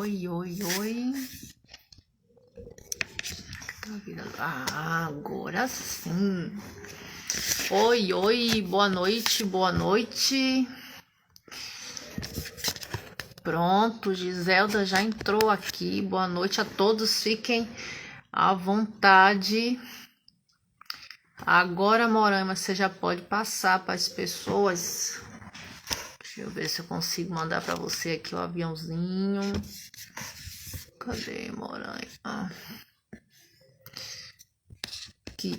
Oi, oi, oi. Ah, agora sim. Oi, oi, boa noite, boa noite. Pronto, Giselda já entrou aqui. Boa noite a todos, fiquem à vontade. Agora, Moraima, você já pode passar para as pessoas. Deixa eu ver se eu consigo mandar para você aqui o aviãozinho. Cadê, Moraima? Aqui.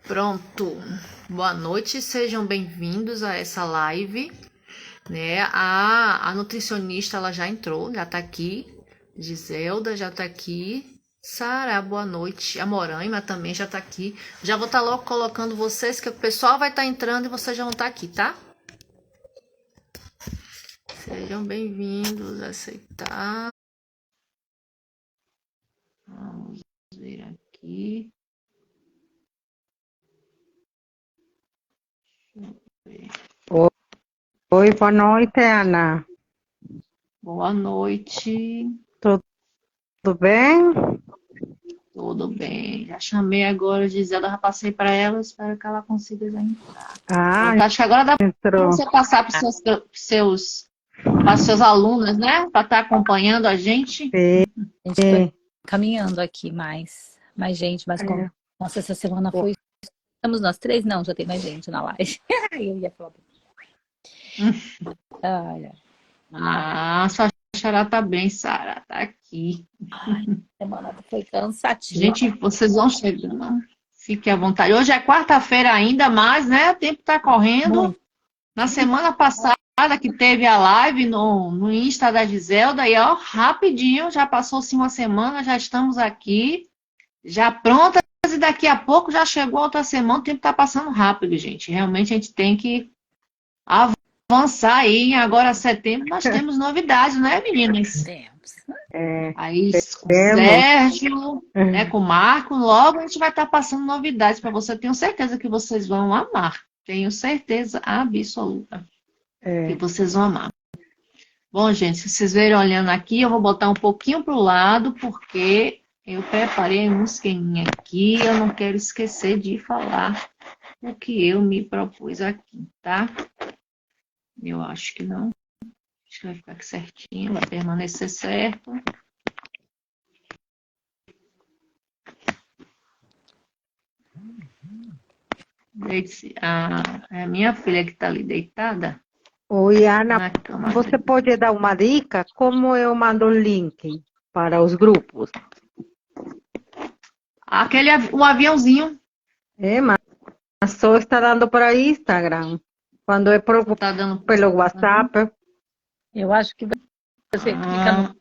Pronto. Boa noite, sejam bem-vindos a essa live, né? A nutricionista, ela já entrou, já tá aqui. Giselda já tá aqui. Sara, boa noite. A Moraima também já tá aqui. Já vou estar logo colocando vocês, que o pessoal vai estar entrando e vocês já vão estar aqui, tá? Sejam bem-vindos. Aceitar. Vamos ver aqui. Oi, boa noite, Ana. Boa noite. Tudo bem? Tudo bem. Já chamei agora, Gisela, já passei para ela, espero que ela consiga já entrar. Pronto, acho que agora dá para entrou. você passar para os seus alunos, né? Para estar acompanhando a gente. A gente foi caminhando aqui mais gente, mas nossa, essa semana foi. Estamos nós três? Não, já tem mais gente na live. Eu ia falar. Sua xará tá bem, Sara, tá aqui. Ai, a semana foi cansativa. Gente, vocês vão chegando. Fique à vontade. Hoje é quarta-feira ainda, mas, né? O tempo tá correndo. Muito. Na semana passada que teve a live no Insta da Giselda, e ó, rapidinho, já passou-se uma semana, já estamos aqui, já prontas, e daqui a pouco já chegou outra semana, o tempo tá passando rápido, gente. Realmente a gente tem que avançar aí. Agora, setembro, nós temos novidades, né, meninas? Temos. Aí, com o Sérgio, né, com o Marco, logo a gente vai estar passando novidades para você. Tenho certeza que vocês vão amar. Tenho certeza absoluta que vocês vão amar. Bom, gente, se vocês verem olhando aqui, eu vou botar um pouquinho para o lado, porque eu preparei um esqueminha aqui. Eu não quero esquecer de falar o que eu me propus aqui, tá? Eu acho que não. Acho que vai ficar aqui certinho, vai permanecer certo. A minha filha que está ali deitada. Oi, Ana, você pode dar uma dica? Como eu mando o link para os grupos? O aviãozinho. Mas só está dando para Instagram. Quando é Tá dando pelo WhatsApp. Eu acho que você clica no...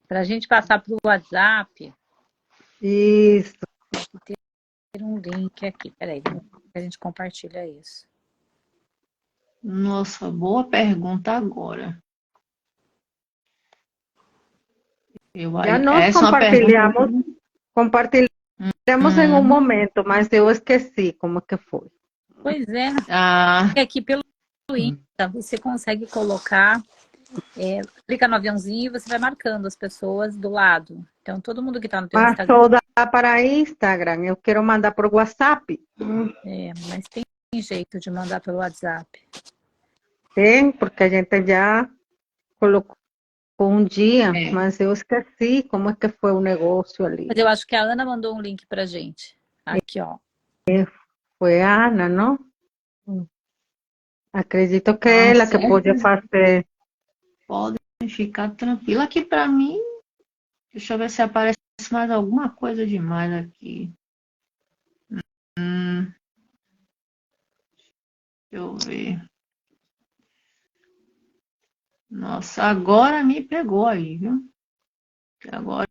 Para a gente passar para o WhatsApp. Isso. Tem que ter um link aqui. Peraí, a gente compartilha isso. Nossa, boa pergunta agora. Já nós compartilhamos em um momento, mas eu esqueci como que foi. Pois é. Aqui pelo Insta você consegue colocar, clica no aviãozinho e você vai marcando as pessoas do lado. Então todo mundo que está no teu Instagram. Mas só dá para Instagram, eu quero mandar por WhatsApp. Mas tem jeito de mandar pelo WhatsApp. Tem, porque a gente já colocou um dia, mas eu esqueci como é que foi o negócio ali. Mas eu acho que a Ana mandou um link pra gente. Aqui, ó. Foi a Ana, não? Acredito que é ela que pode fazer. Podem ficar tranquila aqui para mim. Deixa eu ver se aparece mais alguma coisa demais aqui. Deixa eu ver. Nossa, agora me pegou aí, viu? Agora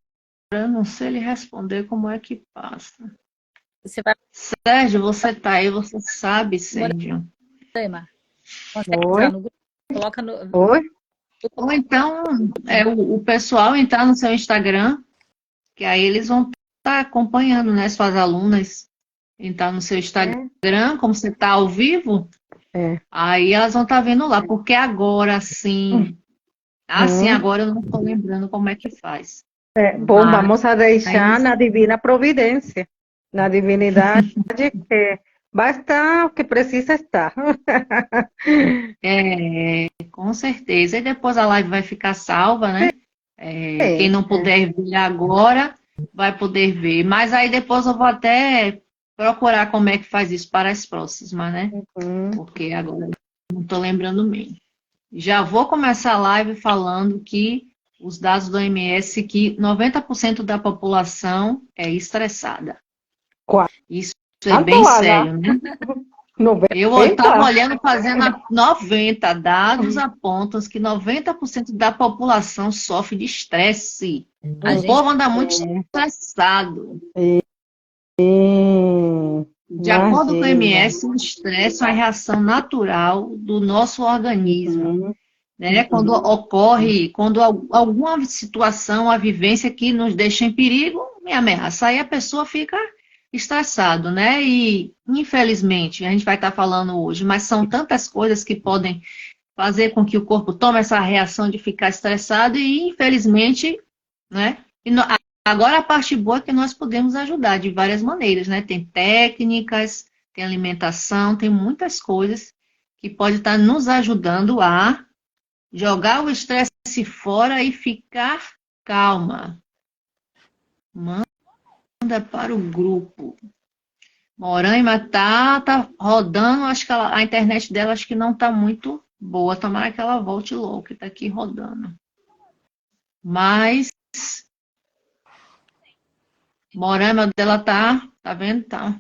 eu não sei lhe responder como é que passa. Sérgio, você tá aí, você sabe, Sérgio. Consegue entrar no grupo? Coloca no... Oi? Ou então, o pessoal entrar no seu Instagram, que aí eles vão estar acompanhando, né? Suas alunas entrar no seu Instagram, como você está ao vivo, Aí elas vão estar vendo lá, porque agora, assim, agora eu não estou lembrando como é que faz. Bom, vamos a deixar na divina providência, na divinidade que basta o que precisa estar. Com certeza. E depois a live vai ficar salva, né? Quem não puder ver agora, vai poder ver. Mas aí depois eu vou até procurar como é que faz isso para as próximas, né? Porque agora eu não estou lembrando mesmo. Já vou começar a live falando que os dados do OMS que 90% da população é estressada. Isso é bem sério, né? 90? Eu estava olhando, fazendo 90 dados apontam que 90% da população sofre de estresse. O povo anda muito estressado. De acordo com o OMS, o estresse é uma reação natural do nosso organismo. Né? Quando ocorre, quando alguma situação, a vivência que nos deixa em perigo, me ameaça, aí a pessoa fica estressado, né? E infelizmente, a gente vai estar falando hoje, mas são tantas coisas que podem fazer com que o corpo tome essa reação de ficar estressado e infelizmente, né? Agora a parte boa é que nós podemos ajudar de várias maneiras, né? Tem técnicas, tem alimentação, tem muitas coisas que pode estar nos ajudando a jogar o estresse fora e ficar calma. Manda para o grupo. Moraima tá rodando, acho que a internet dela acho que não tá muito boa. Tomara que ela volte logo, que tá aqui rodando. Mas Moraima dela tá vendo? Tá.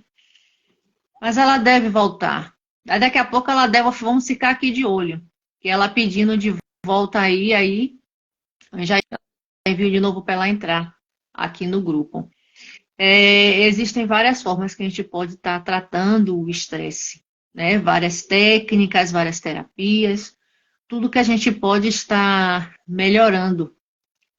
Mas ela deve voltar. Aí daqui a pouco vamos ficar aqui de olho. Que ela pedindo de volta aí já envio de novo para ela entrar aqui no grupo. Existem várias formas que a gente pode estar tratando o estresse, né? Várias técnicas, várias terapias, tudo que a gente pode estar melhorando,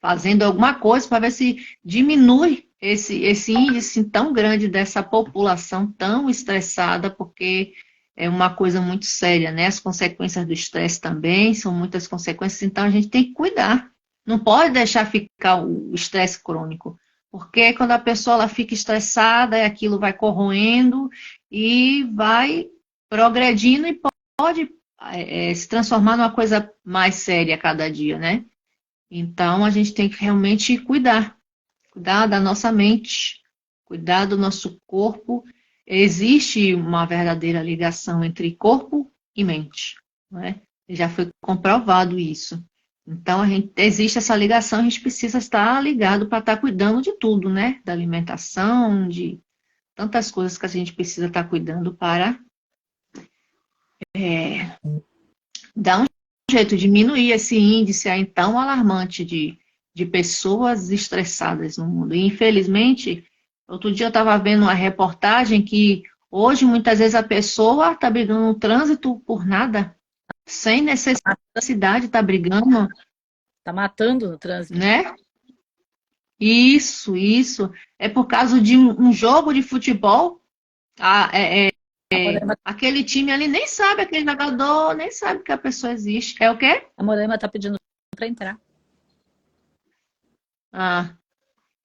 fazendo alguma coisa para ver se diminui esse índice tão grande dessa população tão estressada, porque é uma coisa muito séria, né? As consequências do estresse também são muitas consequências, então a gente tem que cuidar. Não pode deixar ficar o estresse crônico. Porque quando a pessoa ela fica estressada, aquilo vai corroendo e vai progredindo e pode se transformar numa coisa mais séria a cada dia, né? Então, a gente tem que realmente cuidar da nossa mente, cuidar do nosso corpo. Existe uma verdadeira ligação entre corpo e mente, né? Já foi comprovado isso. Então, existe essa ligação, a gente precisa estar ligado para estar cuidando de tudo, né? Da alimentação, de tantas coisas que a gente precisa estar cuidando para dar um jeito, diminuir esse índice aí tão alarmante de pessoas estressadas no mundo. E, infelizmente, outro dia eu estava vendo uma reportagem que hoje, muitas vezes, a pessoa está brigando no trânsito por nada, sem necessidade, está brigando. Está matando no trânsito. Né? Isso. É por causa de um jogo de futebol. Aquele time ali nem sabe, aquele jogador nem sabe que a pessoa existe. É o quê? A Moraima está pedindo para entrar.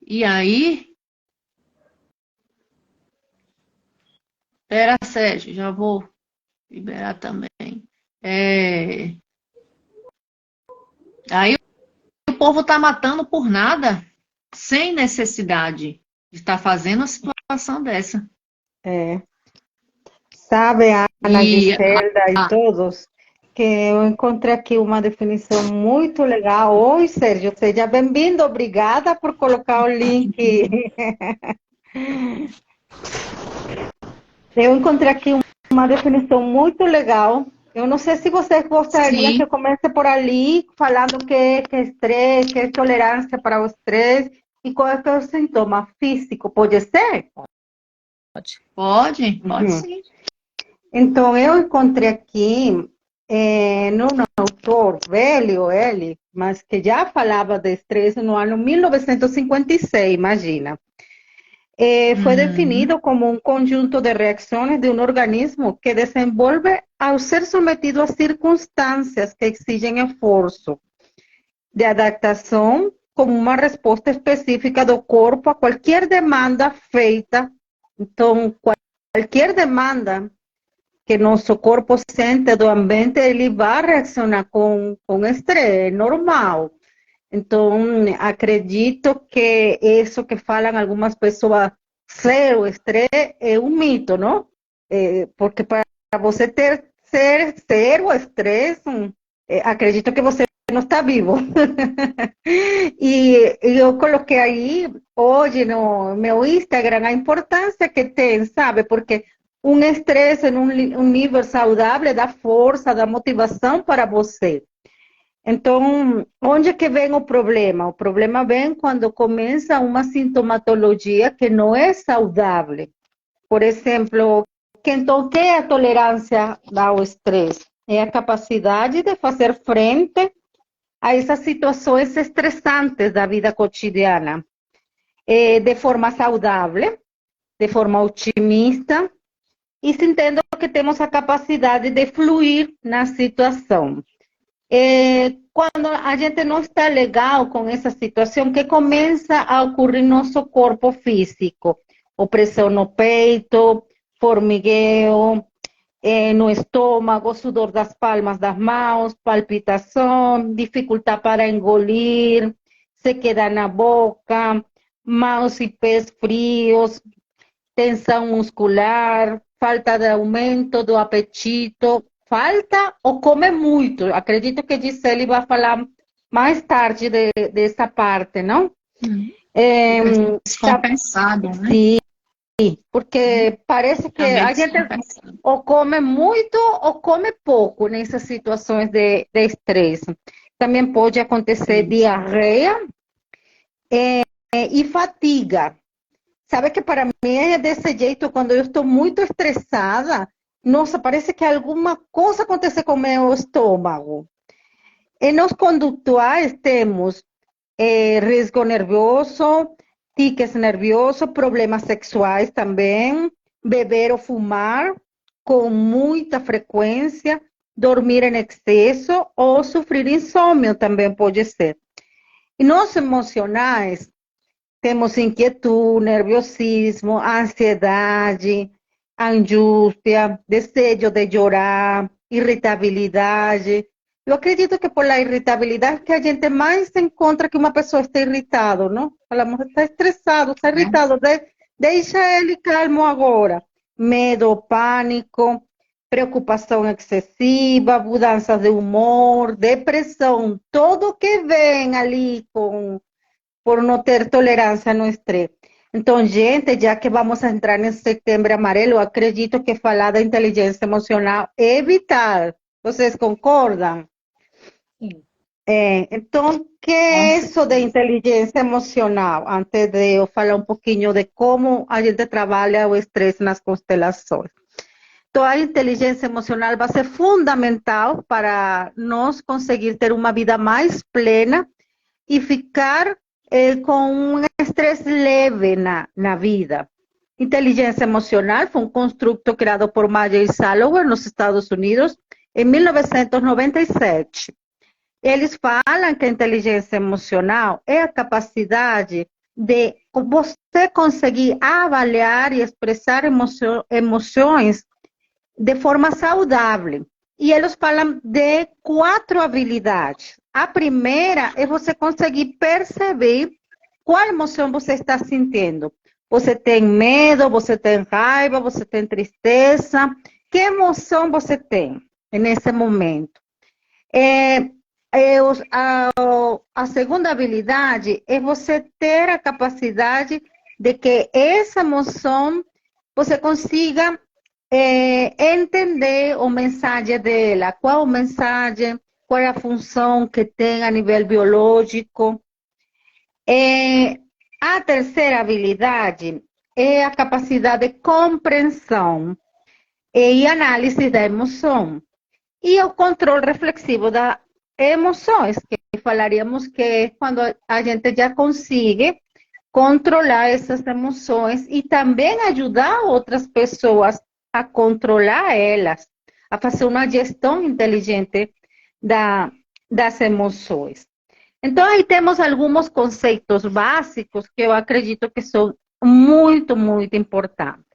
E aí? Espera, Sérgio, já vou liberar também. Aí o povo está matando por nada, sem necessidade de estar fazendo uma situação dessa. Sabe, Ana, Giselda e todos, que eu encontrei aqui uma definição muito legal. Oi, Sérgio, seja bem-vindo, obrigada por colocar o link. Eu encontrei aqui uma definição muito legal. Eu não sei se você gostaria que eu comece por ali, falando que é estresse, que é tolerância para o estresse e qual é o sintoma físico. Pode ser? Pode sim. Então, eu encontrei aqui num autor velho, ele, mas que já falava de estresse no ano 1956, imagina. Fue definido como un conjunto de reacciones de un organismo que desenvolve al ser sometido a circunstancias que exigen esforço de adaptação como uma resposta específica do corpo a qualquer demanda feita. Então, qualquer demanda que nosso corpo sente do ambiente, ele vai reaccionar com estresse, é normal. Então, acredito que isso que falam algumas pessoas, zero estresse, é um mito, não? Porque para você ser zero estresse, acredito que você não está vivo. E eu coloquei aí, hoje, no meu Instagram, a importância que tem, sabe? Porque um estresse em um nível saudável dá força, dá motivação para você. Então, onde que vem o problema? O problema vem quando começa uma sintomatologia que não é saudável. Por exemplo, então, o que é a tolerância ao estresse? É a capacidade de fazer frente a essas situações estressantes da vida cotidiana, de forma saudável, de forma otimista, e sentindo que temos a capacidade de fluir na situação. Quando a gente não está legal com essa situação, que começa a ocorrer no nosso corpo físico, opressão no peito, formigueo, no estômago, sudor das palmas das mãos, palpitação, dificuldade para engolir, sequidão na boca, mãos e pés frios, tensão muscular, falta de aumento do apetite, falta ou come muito. Acredito que Gisele vai falar mais tarde dessa parte, não? Descompensado, né? Sim, porque parece que a gente ou come muito ou come pouco nessas situações de estresse. Também pode acontecer diarreia e fadiga. Sabe que para mim é desse jeito, quando eu estou muito estressada, nossa, parece que alguma coisa acontece com o meu estômago. E nos condutuais temos risco nervoso, tiques nerviosos, problemas sexuais também, beber ou fumar com muita frequência, dormir em excesso ou sofrer insônia também pode ser. E nos emocionais, temos inquietude, nerviosismo, ansiedade, angústia, desejo de chorar, irritabilidade. Eu acredito que por la irritabilidade que a gente mais encontra que uma pessoa está irritada, não? Falamos, está estressado, está irritado, deixa ele calmo agora. Medo, pânico, preocupação excessiva, mudanças de humor, depressão, tudo que vem ali por não ter tolerância no estresse. Então, gente, já que vamos entrar nesse setembro amarelo, eu acredito que falar da inteligência emocional é vital. Vocês concordam? Sim. Então, o que é isso de inteligência emocional? Antes de eu falar um pouquinho de como a gente trabalha o estresse nas constelações. Então, a inteligência emocional vai ser fundamental para nós conseguir ter uma vida mais plena e ficar com um estresse leve na vida. Inteligência emocional foi um construto criado por Mayer e Salower nos Estados Unidos em 1997. Eles falam que a inteligência emocional é a capacidade de você conseguir avaliar e expressar emoções de forma saudável. E eles falam de 4 habilidades. A primeira é você conseguir perceber qual emoção você está sentindo. Você tem medo, você tem raiva, você tem tristeza. Que emoção você tem nesse momento? A segunda habilidade é você ter a capacidade de que essa emoção você consiga entender a mensagem dela, qual a mensagem, qual é a função que tem a nível biológico. A terceira habilidade é a capacidade de compreensão e análise da emoção. E o controle reflexivo das emoções, que falaríamos que é quando a gente já consegue controlar essas emoções e também ajudar outras pessoas a controlar elas, a fazer uma gestão inteligente das emoções. Então, aí temos alguns conceitos básicos que eu acredito que são muito, muito importantes.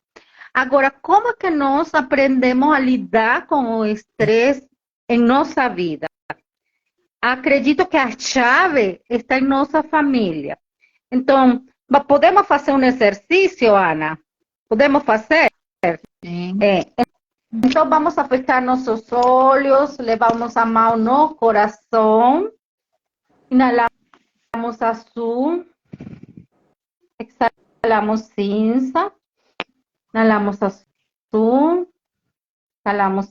Agora, como que nós aprendemos a lidar com o estresse em nossa vida? Acredito que a chave está em nossa família. Então, podemos fazer um exercício, Ana? Podemos fazer? Sim. Então, vamos a fechar nossos olhos, levamos a mão no coração, inalamos azul, exhalamos cinza, inalamos azul, exhalamos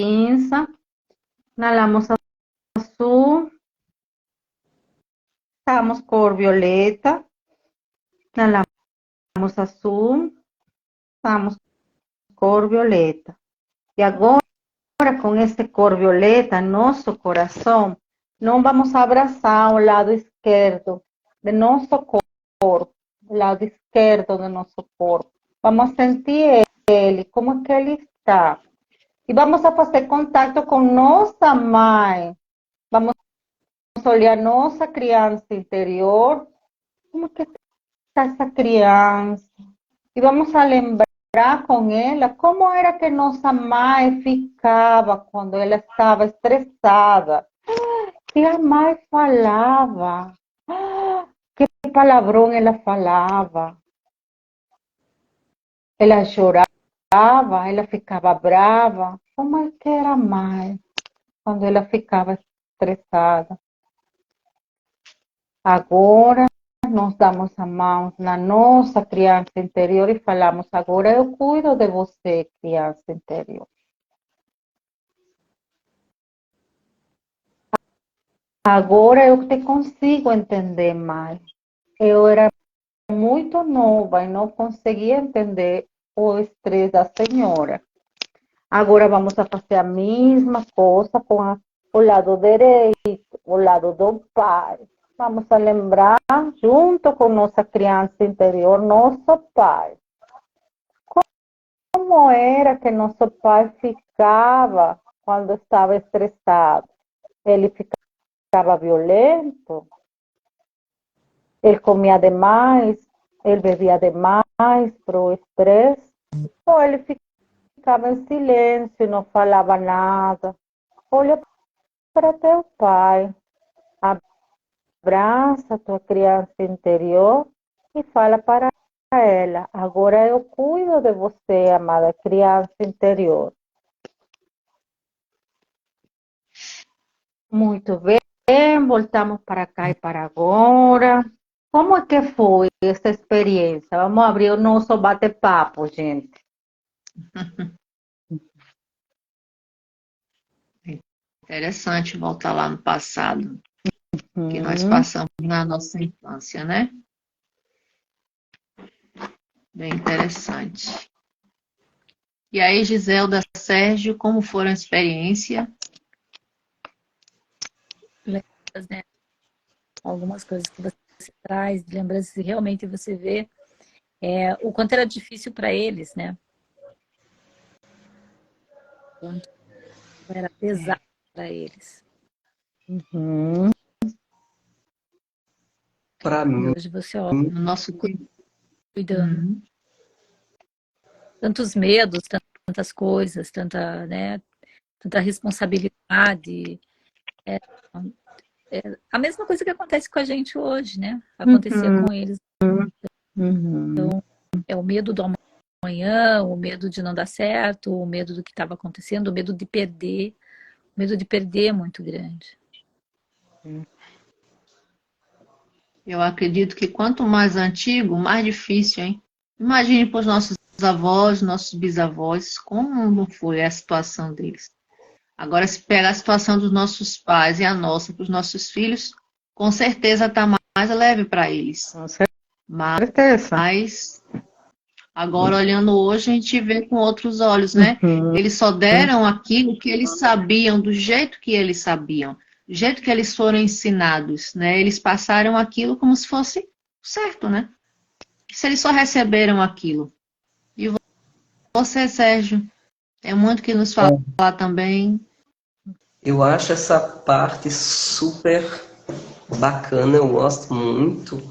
cinza, inalamos azul, exhalamos cor violeta, inalamos azul, exhalamos cor violeta. E agora, com esse cor violeta, nosso coração, não vamos abraçar o lado esquerdo de nosso corpo, o lado esquerdo do nosso corpo. Vamos sentir ele, como que ele está. E vamos a fazer contato com nossa mãe. Vamos olhar nossa criança interior, como que está essa criança. E vamos a lembrar com ela como era que nossa mãe ficava quando ela estava estressada. Que a mãe falava. Que palavrão ela falava. Ela chorava, ela ficava brava. Como é que era a mãe quando ela ficava estressada? Agora, nós damos a mão na nossa criança interior e falamos, agora eu cuido de você, criança interior. Agora eu te consigo entender mais. Eu era muito nova e não conseguia entender o estresse da senhora. Agora vamos a fazer a mesma coisa com o lado direito, o lado do pai. Vamos a lembrar, junto com nossa criança interior, nosso pai. Como era que nosso pai ficava quando estava estressado? Ele ficava violento? Ele comia demais? Ele bebia demais para o estresse? Ou ele ficava em silêncio, não falava nada? Olha para teu pai. Abraça a tua criança interior e fala para ela, agora eu cuido de você, amada criança interior. Muito bem, voltamos para cá e para agora. Como é que foi essa experiência? Vamos abrir o nosso bate-papo, gente. Interessante voltar lá no passado. Que nós passamos na nossa infância, né? Bem interessante. E aí, Giselda, Sérgio, como foi a experiência? Lembranças, né? Algumas coisas que você traz, lembranças que realmente você vê o quanto era difícil para eles, né? O quanto era pesado para eles. Para mim. Hoje você olha no nosso cuidando. Tantos medos, tantas coisas, tanta responsabilidade. A mesma coisa que acontece com a gente hoje, né? Acontecia com eles. Então, é o medo do amanhã, o medo de não dar certo, o medo do que estava acontecendo, o medo de perder. O medo de perder é muito grande. Eu acredito que quanto mais antigo, mais difícil, hein? Imagine para os nossos avós, nossos bisavós, como não foi a situação deles. Agora, se pegar a situação dos nossos pais e a nossa para os nossos filhos, com certeza está mais leve para eles. Com certeza. Mas, agora olhando hoje, a gente vê com outros olhos, né? Eles só deram aquilo que eles sabiam, do jeito que eles sabiam. Do jeito que eles foram ensinados, né? Eles passaram aquilo como se fosse certo, né? se eles só receberam aquilo. E você, Sérgio, tem muito que nos falar também. Eu acho essa parte super bacana, eu gosto muito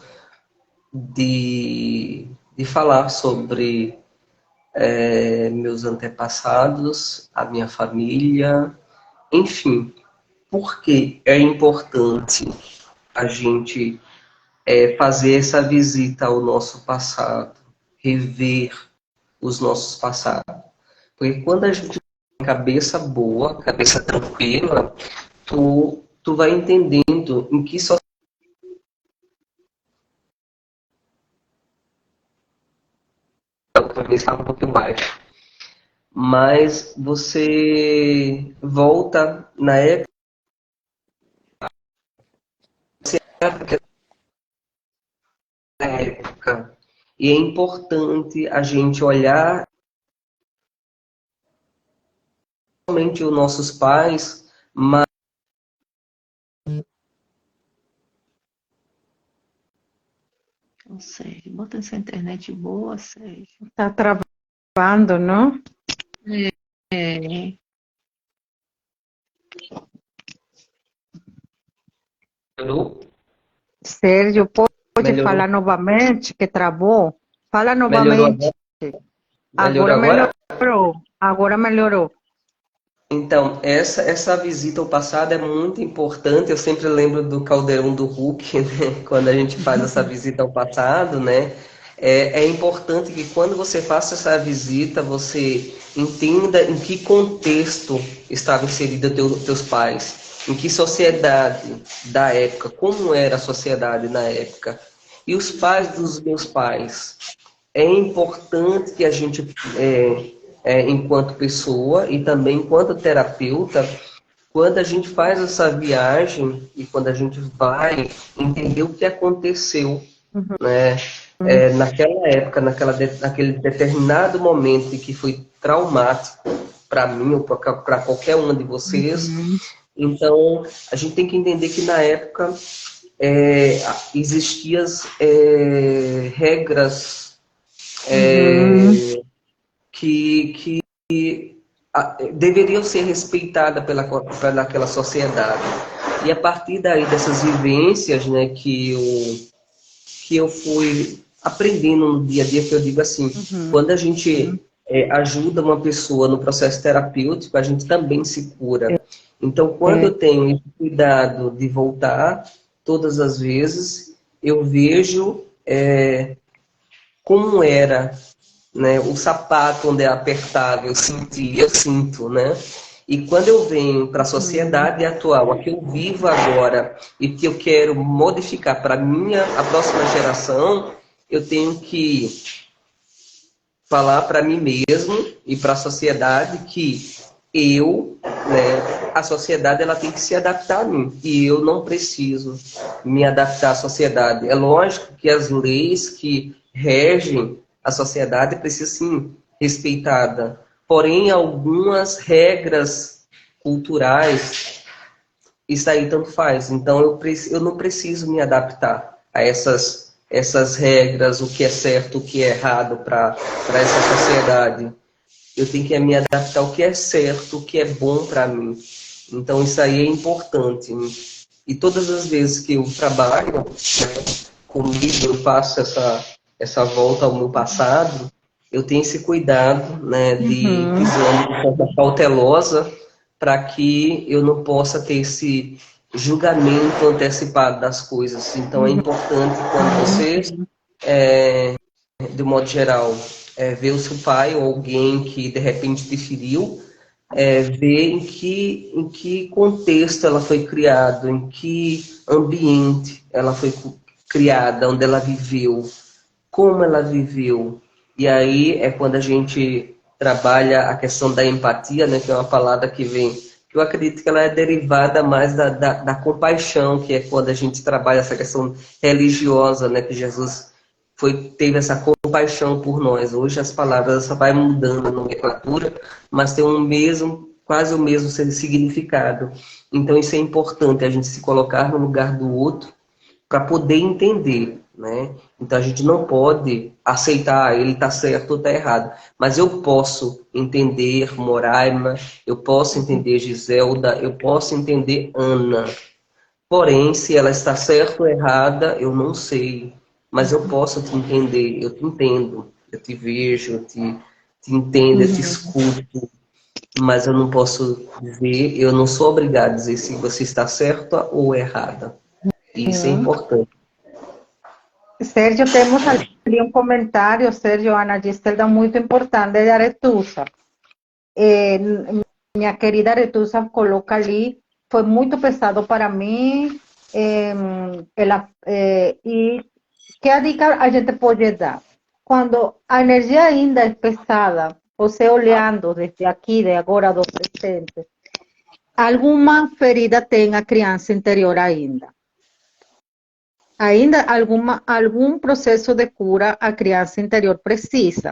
de falar sobre meus antepassados, a minha família, enfim, porque é importante a gente fazer essa visita ao nosso passado, rever os nossos passados. Porque quando a gente tem cabeça boa, cabeça tranquila, tu vai entendendo em que só talvez estava um pouquinho baixo. Mas você volta na época e é importante a gente olhar somente os nossos pais, mas Não sei, bota essa internet boa, Sérgio. Tá travando, não? É. Sérgio, pode Melhorou. falar novamente, que travou? Fala Melhorou novamente. agora? Agora melhorou. Então, essa visita ao passado é muito importante. Eu sempre lembro do Caldeirão do Hulk, né? Quando a gente faz essa visita ao passado, né? É importante que quando você faça essa visita, você entenda em que contexto estavam inseridos teus pais, em que sociedade da época, como era a sociedade na época. E os pais dos meus pais. É importante que a gente... enquanto pessoa e também enquanto terapeuta, quando a gente faz essa viagem e quando a gente vai entender o que aconteceu, né, naquela época, naquele determinado momento que foi traumático para mim ou para qualquer um de vocês. Então, a gente tem que entender que na época existiam regras que deveriam ser respeitadas pelaquela sociedade. E a partir daí, dessas vivências, né, que eu fui aprendendo no dia a dia, que eu digo assim, quando a gente ajuda uma pessoa no processo terapêutico, a gente também se cura. Então, quando eu tenho esse cuidado de voltar, todas as vezes, eu vejo como era, né, o sapato onde é apertado, eu sinto, né? E quando eu venho para a sociedade atual, a que eu vivo agora e que eu quero modificar para a próxima geração, eu tenho que falar para mim mesmo e para a sociedade que a sociedade ela tem que se adaptar a mim e eu não preciso me adaptar à sociedade. É lógico que as leis que regem a sociedade precisa sim respeitada, porém algumas regras culturais isso aí tanto faz. Então eu não preciso me adaptar a essas regras, o que é certo, o que é errado para essa sociedade. Eu tenho que me adaptar ao que é certo, o que é bom para mim. Então isso aí é importante. E todas as vezes que eu trabalho, né, comigo, eu faço essa volta ao meu passado, eu tenho esse cuidado, né, de pisando de forma cautelosa para que eu não possa ter esse julgamento antecipado das coisas. Então é importante quando você, de modo geral, vê o seu pai ou alguém que de repente te feriu, ver em que contexto ela foi criada, em que ambiente ela foi criada, onde ela viveu, como ela viveu. E aí é quando a gente trabalha a questão da empatia, né, que é uma palavra que vem, que eu acredito que ela é derivada mais da compaixão, que é quando a gente trabalha essa questão religiosa, né, que Jesus teve essa compaixão por nós. Hoje as palavras só vai mudando a nomenclatura, mas tem quase o mesmo significado. Então isso é importante, a gente se colocar no lugar do outro para poder entender, né? Então a gente não pode aceitar ele está certo ou está errado. Mas eu posso entender Moraima, eu posso entender Giselda, eu posso entender Ana. Porém, se ela está certa ou errada, eu não sei. Mas eu posso te entender, eu te entendo, eu te vejo, te entendo, eu te escuto. Mas eu não posso dizer, eu não sou obrigado a dizer se você está certa ou errada. Isso é importante. Sérgio, temos ali um comentário, Sérgio, Ana Giselda, muito importante de Aretusa. Minha querida Aretusa coloca ali, foi muito pesado para mim, e que a dica a gente pode dar? Quando a energia ainda é pesada, você olhando desde aqui, de agora, do presente, alguma ferida tem a criança interior ainda. Ainda algum processo de cura a criança interior precisa.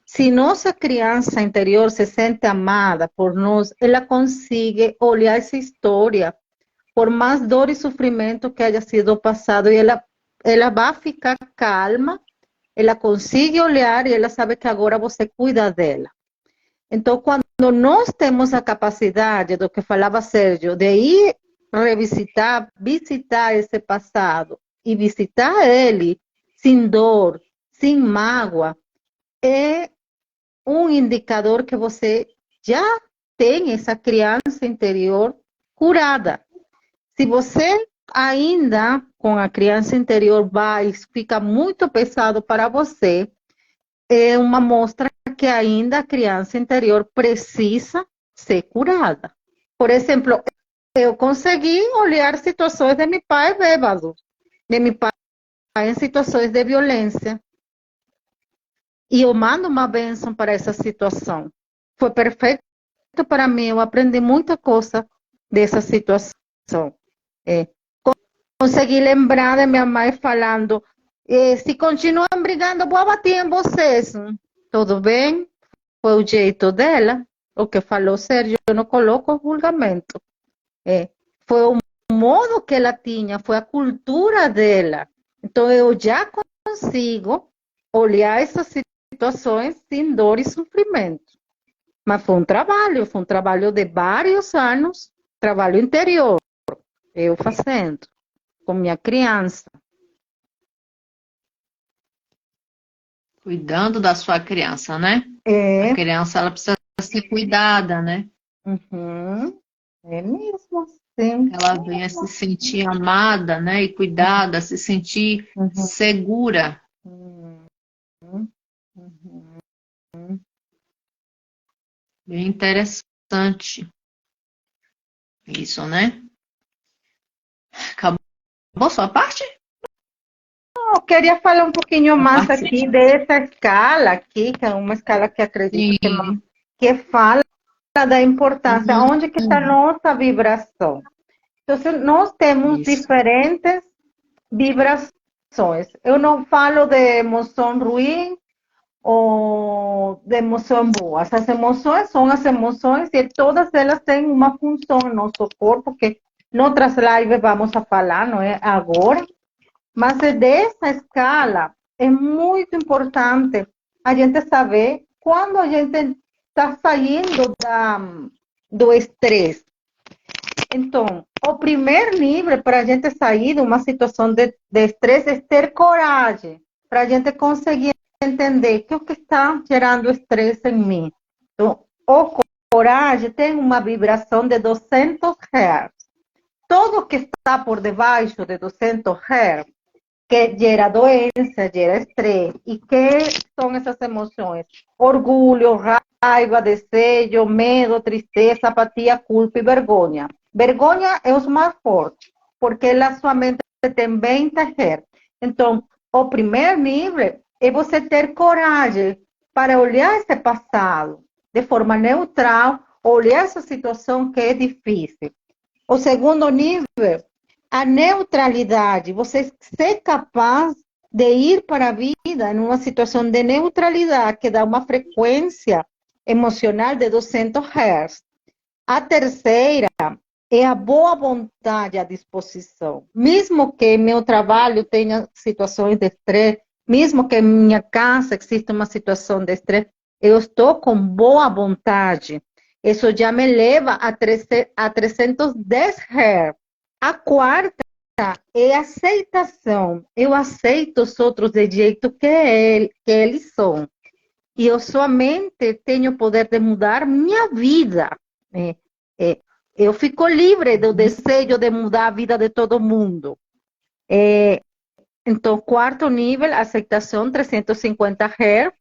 Se nossa criança interior se sente amada por nós, ela consegue olhar essa história, por mais dor e sofrimento que haya sido passado, e ela vai ficar calma, ela consegue olhar e ela sabe que agora você cuida dela. Então, quando nós temos a capacidade, do que falava Sérgio, de ir visitar esse passado, e visitar ele sem dor, sem mágoa, é um indicador que você já tem essa criança interior curada. Se você ainda com a criança interior fica muito pesado para você, é uma mostra que ainda a criança interior precisa ser curada. Por exemplo, eu consegui olhar situações de meu pai bêbado, de meu pai em situações de violência. E eu mando uma bênção para essa situação. Foi perfeito para mim, eu aprendi muita coisa dessa situação. Consegui lembrar de minha mãe falando, se continuam brigando, vou bater em vocês. Tudo bem? Foi o jeito dela. O que falou Sérgio, eu não coloco julgamento. Foi o modo que ela tinha, foi a cultura dela. Então, eu já consigo olhar essas situações sem dor e sofrimento. Mas foi um trabalho de vários anos, trabalho interior, eu fazendo, com minha criança. Cuidando da sua criança, né? A criança, ela precisa ser cuidada, né? É mesmo assim. Ela venha se sentir amada, né? E cuidada, se sentir segura. Bem interessante. Isso, né? Acabou sua parte? Eu queria falar um pouquinho mais aqui dessa escala aqui, que é uma escala que acredito que fala da importância, onde que está a nossa vibração. Então, nós temos diferentes vibrações. Eu não falo de emoção ruim ou de emoção boa. Essas emoções são as emoções e todas elas têm uma função no nosso corpo, que em outras lives vamos a falar, não é agora. Mas dessa escala, é muito importante a gente saber quando a gente está saindo do estresse. Então, o primeiro nível para a gente sair de uma situação de estresse é ter coragem, para a gente conseguir entender que o que está gerando estresse em mim. Então, o coragem tem uma vibração de 200 Hz. Tudo que está por debaixo de 200 Hz, que gera doença, gera estresse. E que são essas emoções? Orgulho, raiva, desejo, medo, tristeza, apatia, culpa e vergonha. Vergonha é os mais fortes, porque ela somente tem 20 Hz. Então, o primeiro nível é você ter coragem para olhar esse passado de forma neutral, olhar essa situação que é difícil. O segundo nível, a neutralidade, você ser capaz de ir para a vida em uma situação de neutralidade que dá uma frequência emocional de 200 Hz. A terceira é a boa vontade à disposição. Mesmo que meu trabalho tenha situações de estresse, mesmo que em minha casa exista uma situação de estresse, eu estou com boa vontade. Isso já me leva a 310 Hz. A quarta é aceitação. Eu aceito os outros do jeito que eles são. E eu somente tenho o poder de mudar minha vida. Eu fico livre do desejo de mudar a vida de todo mundo. Então, quarto nível, aceitação, 350 Hz.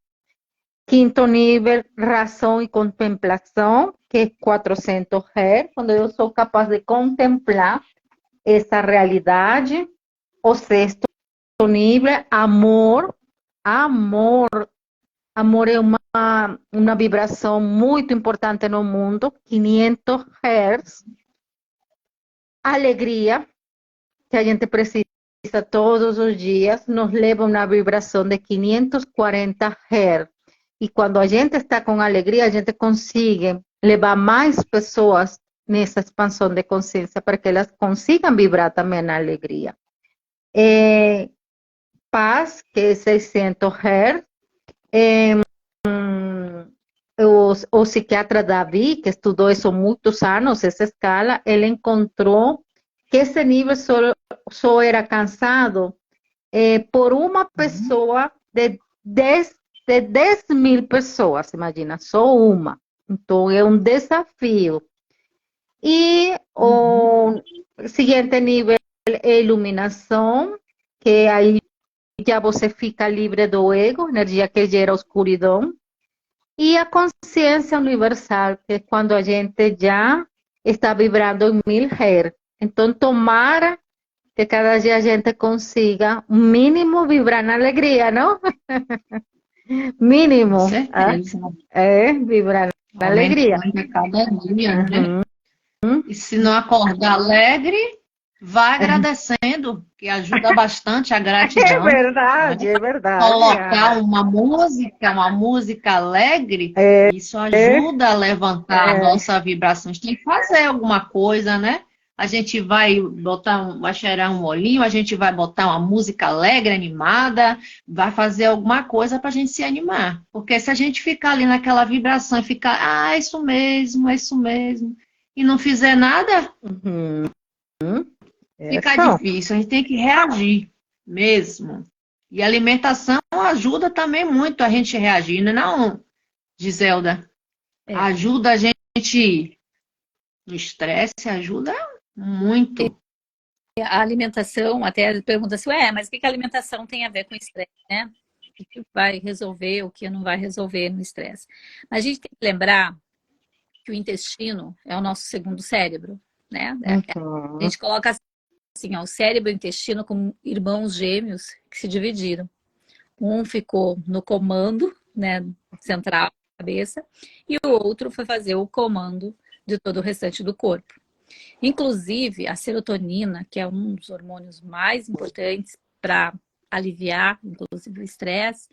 Quinto nível, razão e contemplação, que é 400 Hz, quando eu sou capaz de contemplar essa realidade. O sexto nível, amor. Amor é uma vibração muito importante no mundo, 500 Hz. Alegria, que a gente precisa todos os dias, nos leva a uma vibração de 540 Hz. E quando a gente está com alegria, a gente consegue levar mais pessoas nessa expansão de consciência, para que elas consigam vibrar também na alegria. Paz, que é 600 Hz. O psiquiatra Davi, que estudou isso há muitos anos, essa escala, ele encontrou que esse nível só era alcançado por uma pessoa de 10 mil pessoas, imagina, só uma. Então, é um desafio. E o seguinte nível é iluminação, que aí já você fica livre do ego, energia que gera escuridão. E a consciência universal, que é quando a gente já está vibrando em 1000 Hz. Então, tomara que cada dia a gente consiga, mínimo, vibrar na alegria, não? Mínimo. Com certeza. Vibrar na alegria. A cada dia, né? E se não acordar alegre, vai agradecendo, que ajuda bastante a gratidão. É verdade, é verdade. Colocar uma música alegre, isso ajuda a levantar a nossa vibração. A gente tem que fazer alguma coisa, né? A gente vai cheirar um olhinho, a gente vai botar uma música alegre, animada, vai fazer alguma coisa para a gente se animar. Porque se a gente ficar ali naquela vibração e ficar, é isso mesmo, e não fizer nada, fica difícil. A gente tem que reagir mesmo. E a alimentação ajuda também muito a gente reagir, não, Giselda? Ajuda a gente no estresse, ajuda muito. A alimentação, até pergunta assim, mas o que a alimentação tem a ver com estresse, né? O que vai resolver, o que não vai resolver no estresse. Mas a gente tem que lembrar que o intestino é o nosso segundo cérebro, né? A gente coloca assim, o cérebro e o intestino como irmãos gêmeos que se dividiram. Um ficou no comando, né, central, cabeça, e o outro foi fazer o comando de todo o restante do corpo. Inclusive, a serotonina, que é um dos hormônios mais importantes para aliviar, inclusive, o estresse,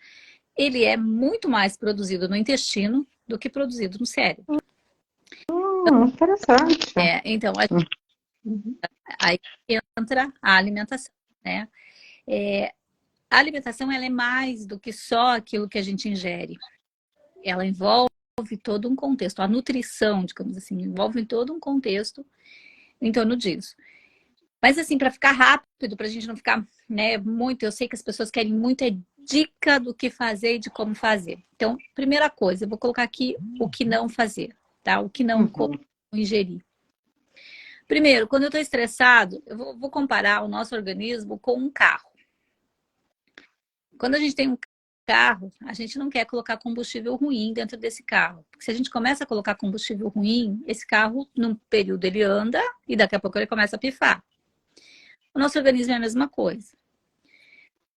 ele é muito mais produzido no intestino do que produzido no cérebro. Interessante. Então, aí entra a alimentação, né? A alimentação, ela é mais do que só aquilo que a gente ingere. Ela envolve todo um contexto. A nutrição, digamos assim, envolve todo um contexto em torno disso. Mas assim, para ficar rápido, para a gente não ficar, né, muito, eu sei que as pessoas querem muita dica do que fazer e de como fazer. Então, primeira coisa, eu vou colocar aqui o que não fazer, tá? O que não ingerir. Primeiro, quando eu estou estressado, eu vou comparar o nosso organismo com um carro. Quando a gente tem um carro, a gente não quer colocar combustível ruim dentro desse carro. Porque se a gente começa a colocar combustível ruim, esse carro, num período, ele anda e daqui a pouco ele começa a pifar. O nosso organismo é a mesma coisa.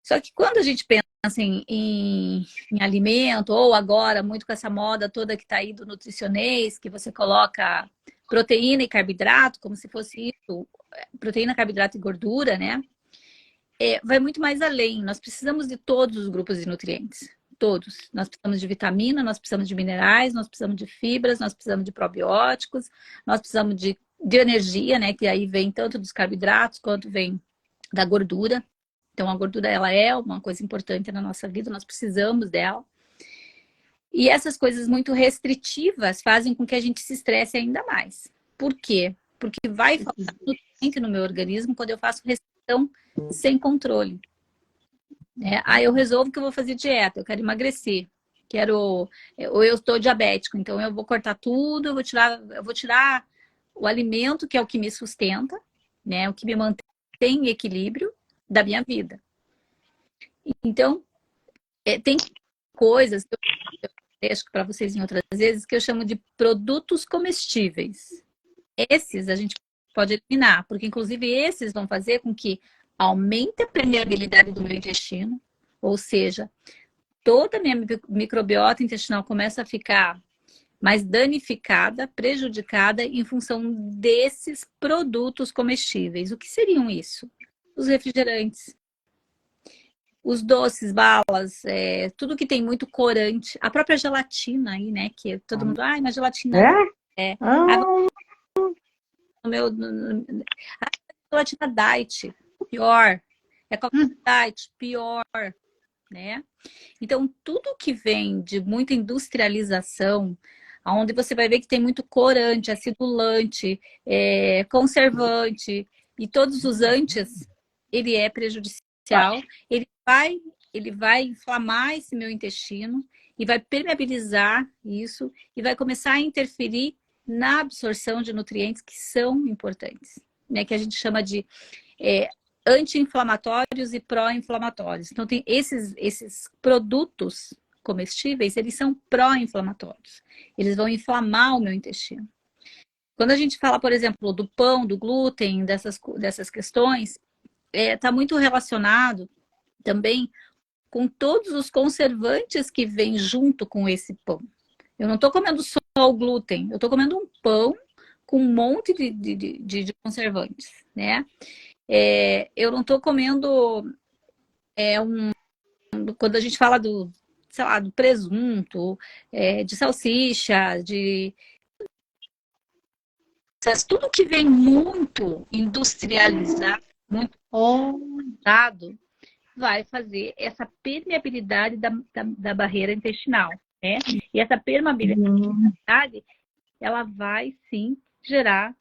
Só que quando a gente pensa em alimento, ou agora, muito com essa moda toda que está aí do nutricionês, que você coloca proteína e carboidrato, como se fosse isso, proteína, carboidrato e gordura, né? Vai muito mais além. Nós precisamos de todos os grupos de nutrientes. Todos. Nós precisamos de vitamina, nós precisamos de minerais, nós precisamos de fibras, nós precisamos de probióticos, nós precisamos de de energia, né? Que aí vem tanto dos carboidratos quanto vem da gordura. Então, a gordura, ela é uma coisa importante na nossa vida, nós precisamos dela. E essas coisas muito restritivas fazem com que a gente se estresse ainda mais. Por quê? Porque vai faltar nutriente no meu organismo quando eu faço restrição sem controle. Aí eu resolvo que eu vou fazer dieta, eu quero emagrecer, ou eu estou diabético, então eu vou cortar tudo, eu vou tirar o alimento, que é o que me sustenta, né? O que me mantém em equilíbrio da minha vida. Então, tem coisas que eu deixo para vocês em outras vezes que eu chamo de produtos comestíveis. Esses a gente pode eliminar, porque inclusive esses vão fazer com que aumente a permeabilidade do meu intestino, ou seja, toda a minha microbiota intestinal começa a ficar mais danificada, prejudicada em função desses produtos comestíveis. O que seriam isso? Os refrigerantes, os doces, balas, tudo que tem muito corante, a própria gelatina aí, né? Que todo mundo, mas gelatina a gelatina diet, pior. É diet, pior, né? Então, tudo que vem de muita industrialização, onde você vai ver que tem muito corante, acidulante, conservante e todos os antes, ele é prejudicial, ele vai inflamar esse meu intestino e vai permeabilizar isso e vai começar a interferir na absorção de nutrientes que são importantes, né? Que a gente chama de anti-inflamatórios e pró-inflamatórios. Então, tem esses produtos comestíveis, eles são pró-inflamatórios. Eles vão inflamar o meu intestino. Quando a gente fala, por exemplo, do pão, do glúten, dessas questões, está muito relacionado também com todos os conservantes que vêm junto com esse pão. Eu não estou comendo só o glúten, eu estou comendo um pão com um monte de conservantes, né? Eu não estou comendo quando a gente fala do, sei lá, do presunto, de salsicha, tudo que vem muito industrializado, muito usado, vai fazer essa permeabilidade da barreira intestinal, né? E essa permeabilidade, ela vai sim gerar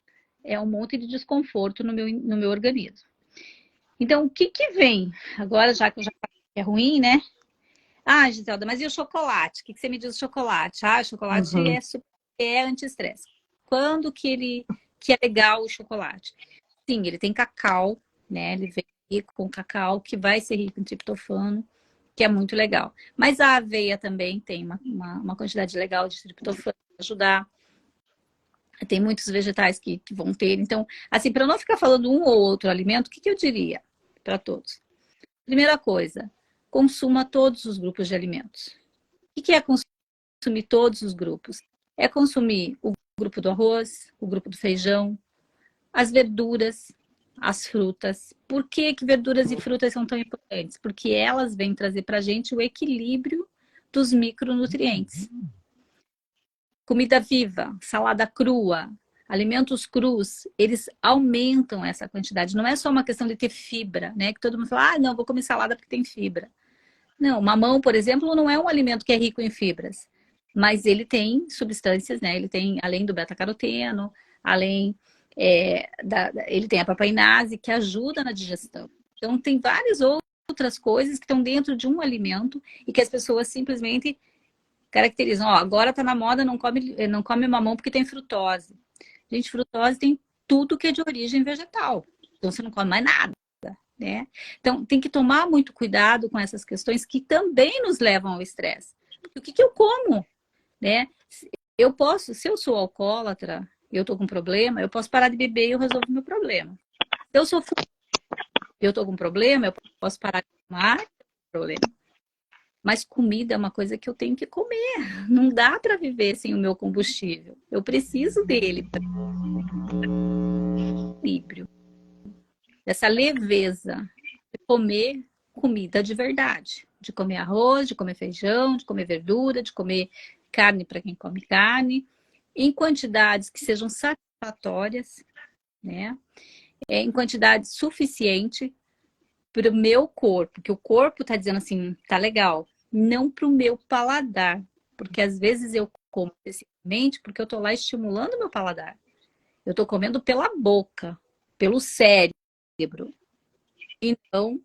um monte de desconforto no meu organismo. Então, o que vem? Agora, já que eu já falei que é ruim, né? Giselda, mas e o chocolate? O que você me diz do chocolate? O chocolate é anti-estresse. Quando que é legal o chocolate? Sim, ele tem cacau, né? Ele vem rico com cacau, que vai ser rico em triptofano, que é muito legal. Mas a aveia também tem uma quantidade legal de triptofano para ajudar. Tem muitos vegetais que vão ter. Então, assim, para eu não ficar falando um ou outro alimento, o que eu diria para todos? Primeira coisa, consuma todos os grupos de alimentos. O que é consumir todos os grupos? É consumir o grupo do arroz, o grupo do feijão, as verduras, as frutas. Por que verduras e frutas são tão importantes? Porque elas vêm trazer para a gente o equilíbrio dos micronutrientes. Comida viva, salada crua, alimentos crus, eles aumentam essa quantidade. Não é só uma questão de ter fibra, né? Que todo mundo fala, não, vou comer salada porque tem fibra. Não, mamão, por exemplo, não é um alimento que é rico em fibras. Mas ele tem substâncias, né? Ele tem, além do beta-caroteno, ele tem a papainase, que ajuda na digestão. Então, tem várias outras coisas que estão dentro de um alimento e que as pessoas simplesmente caracterizam. Agora tá na moda, não come mamão porque tem frutose. Gente, frutose tem tudo que é de origem vegetal. Então, você não come mais nada, né? Então, tem que tomar muito cuidado com essas questões que também nos levam ao estresse. O que eu como, né? Eu posso, se eu sou alcoólatra, eu tô com problema, eu posso parar de beber e eu resolvo o meu problema. Se eu sou eu tô com problema, eu posso parar de fumar, problema. Mas comida é uma coisa que eu tenho que comer. Não dá para viver sem o meu combustível. Eu preciso dele para equilíbrio. Dessa leveza de comer comida de verdade. De comer arroz, de comer feijão, de comer verdura, de comer carne para quem come carne. Em quantidades que sejam satisfatórias, né? Em quantidade suficiente para o meu corpo, que o corpo está dizendo assim, tá legal, não para o meu paladar, porque às vezes eu como excessivamente porque eu estou lá estimulando o meu paladar. Eu estou comendo pela boca, pelo cérebro, então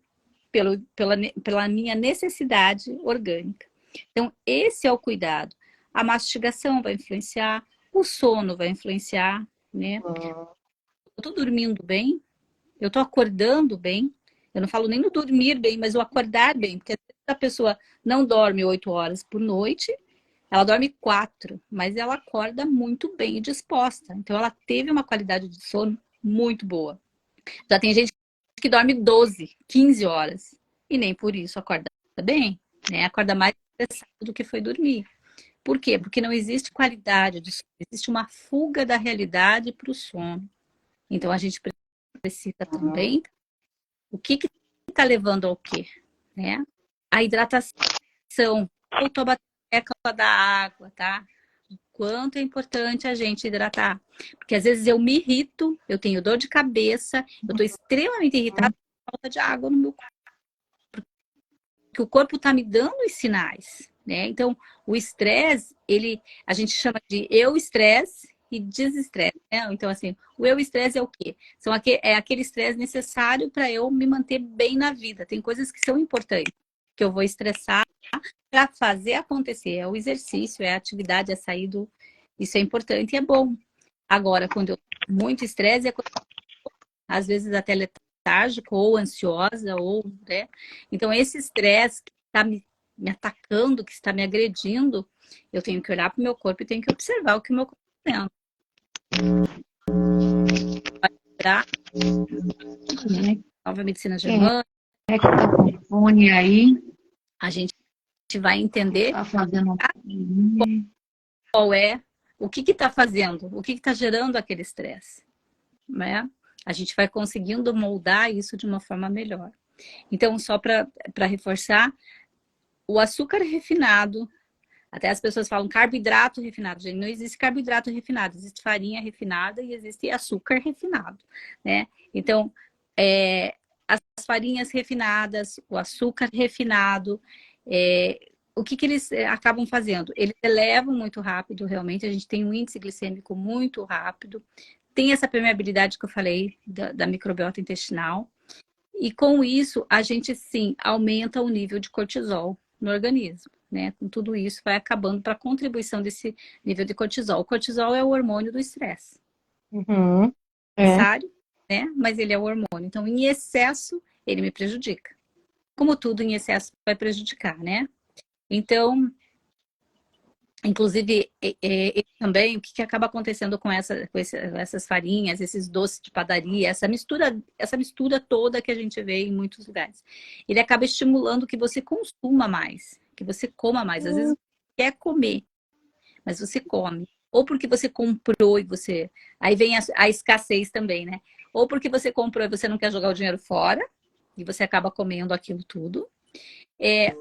pela minha necessidade orgânica. Então, esse é o cuidado. A mastigação vai influenciar, o sono vai influenciar, né? Eu estou dormindo bem, eu estou acordando bem. Eu não falo nem no dormir bem, mas o acordar bem, porque a pessoa não dorme 8 horas por noite, ela dorme 4, mas ela acorda muito bem e disposta. Então, ela teve uma qualidade de sono muito boa. Já tem gente que dorme 12, 15 horas e nem por isso acorda bem, né? Acorda mais estressado do que foi dormir. Por quê? Porque não existe qualidade de sono, existe uma fuga da realidade para o sono. Então, a gente precisa também... O que está levando ao quê? Né? A hidratação. Voltou a bater a tecla da água, tá? O quanto é importante a gente hidratar. Porque às vezes eu me irrito, eu tenho dor de cabeça, eu estou extremamente irritada por falta de água no meu corpo. Porque o corpo está me dando os sinais, né? Então, o estresse, a gente chama de eu-estresse e desestresse, né? Então, assim, o eu-estresse é o quê? É aquele estresse necessário para eu me manter bem na vida. Tem coisas que são importantes, que eu vou estressar para fazer acontecer. É o exercício, é a atividade, é sair do... Isso é importante e é bom. Agora, quando eu tenho muito estresse, às vezes até letárgico ou ansiosa, ou, né? Então, esse estresse que está me atacando, que está me agredindo, eu tenho que olhar para o meu corpo e tenho que observar o que o meu corpo está fazendo. Nova medicina germânica. É que tá com fone aí. A gente vai entender tá fazendo... qual é, o que está fazendo, o que está gerando aquele estresse, né? A gente vai conseguindo moldar isso de uma forma melhor. Então, só para reforçar, o açúcar refinado, até as pessoas falam carboidrato refinado. Gente, não existe carboidrato refinado, existe farinha refinada e existe açúcar refinado, né? Então, as farinhas refinadas, o açúcar refinado, o que eles acabam fazendo? Eles elevam muito rápido, realmente, a gente tem um índice glicêmico muito rápido, tem essa permeabilidade que eu falei da microbiota intestinal, e com isso, a gente sim aumenta o nível de cortisol no organismo, né? Com tudo isso, vai acabando para a contribuição desse nível de cortisol. O cortisol é o hormônio do estresse. Necessário, né? Mas ele é o hormônio. Então, em excesso, ele me prejudica. Como tudo em excesso vai prejudicar, né? Então, inclusive, também, o que acaba acontecendo com essas farinhas, esses doces de padaria, essa mistura toda que a gente vê em muitos lugares. Ele acaba estimulando que você consuma mais, que você coma mais. Às vezes você quer comer, mas você come. Ou porque você comprou e você... Aí vem a escassez também, né? Ou porque você comprou e você não quer jogar o dinheiro fora, e você acaba comendo aquilo tudo.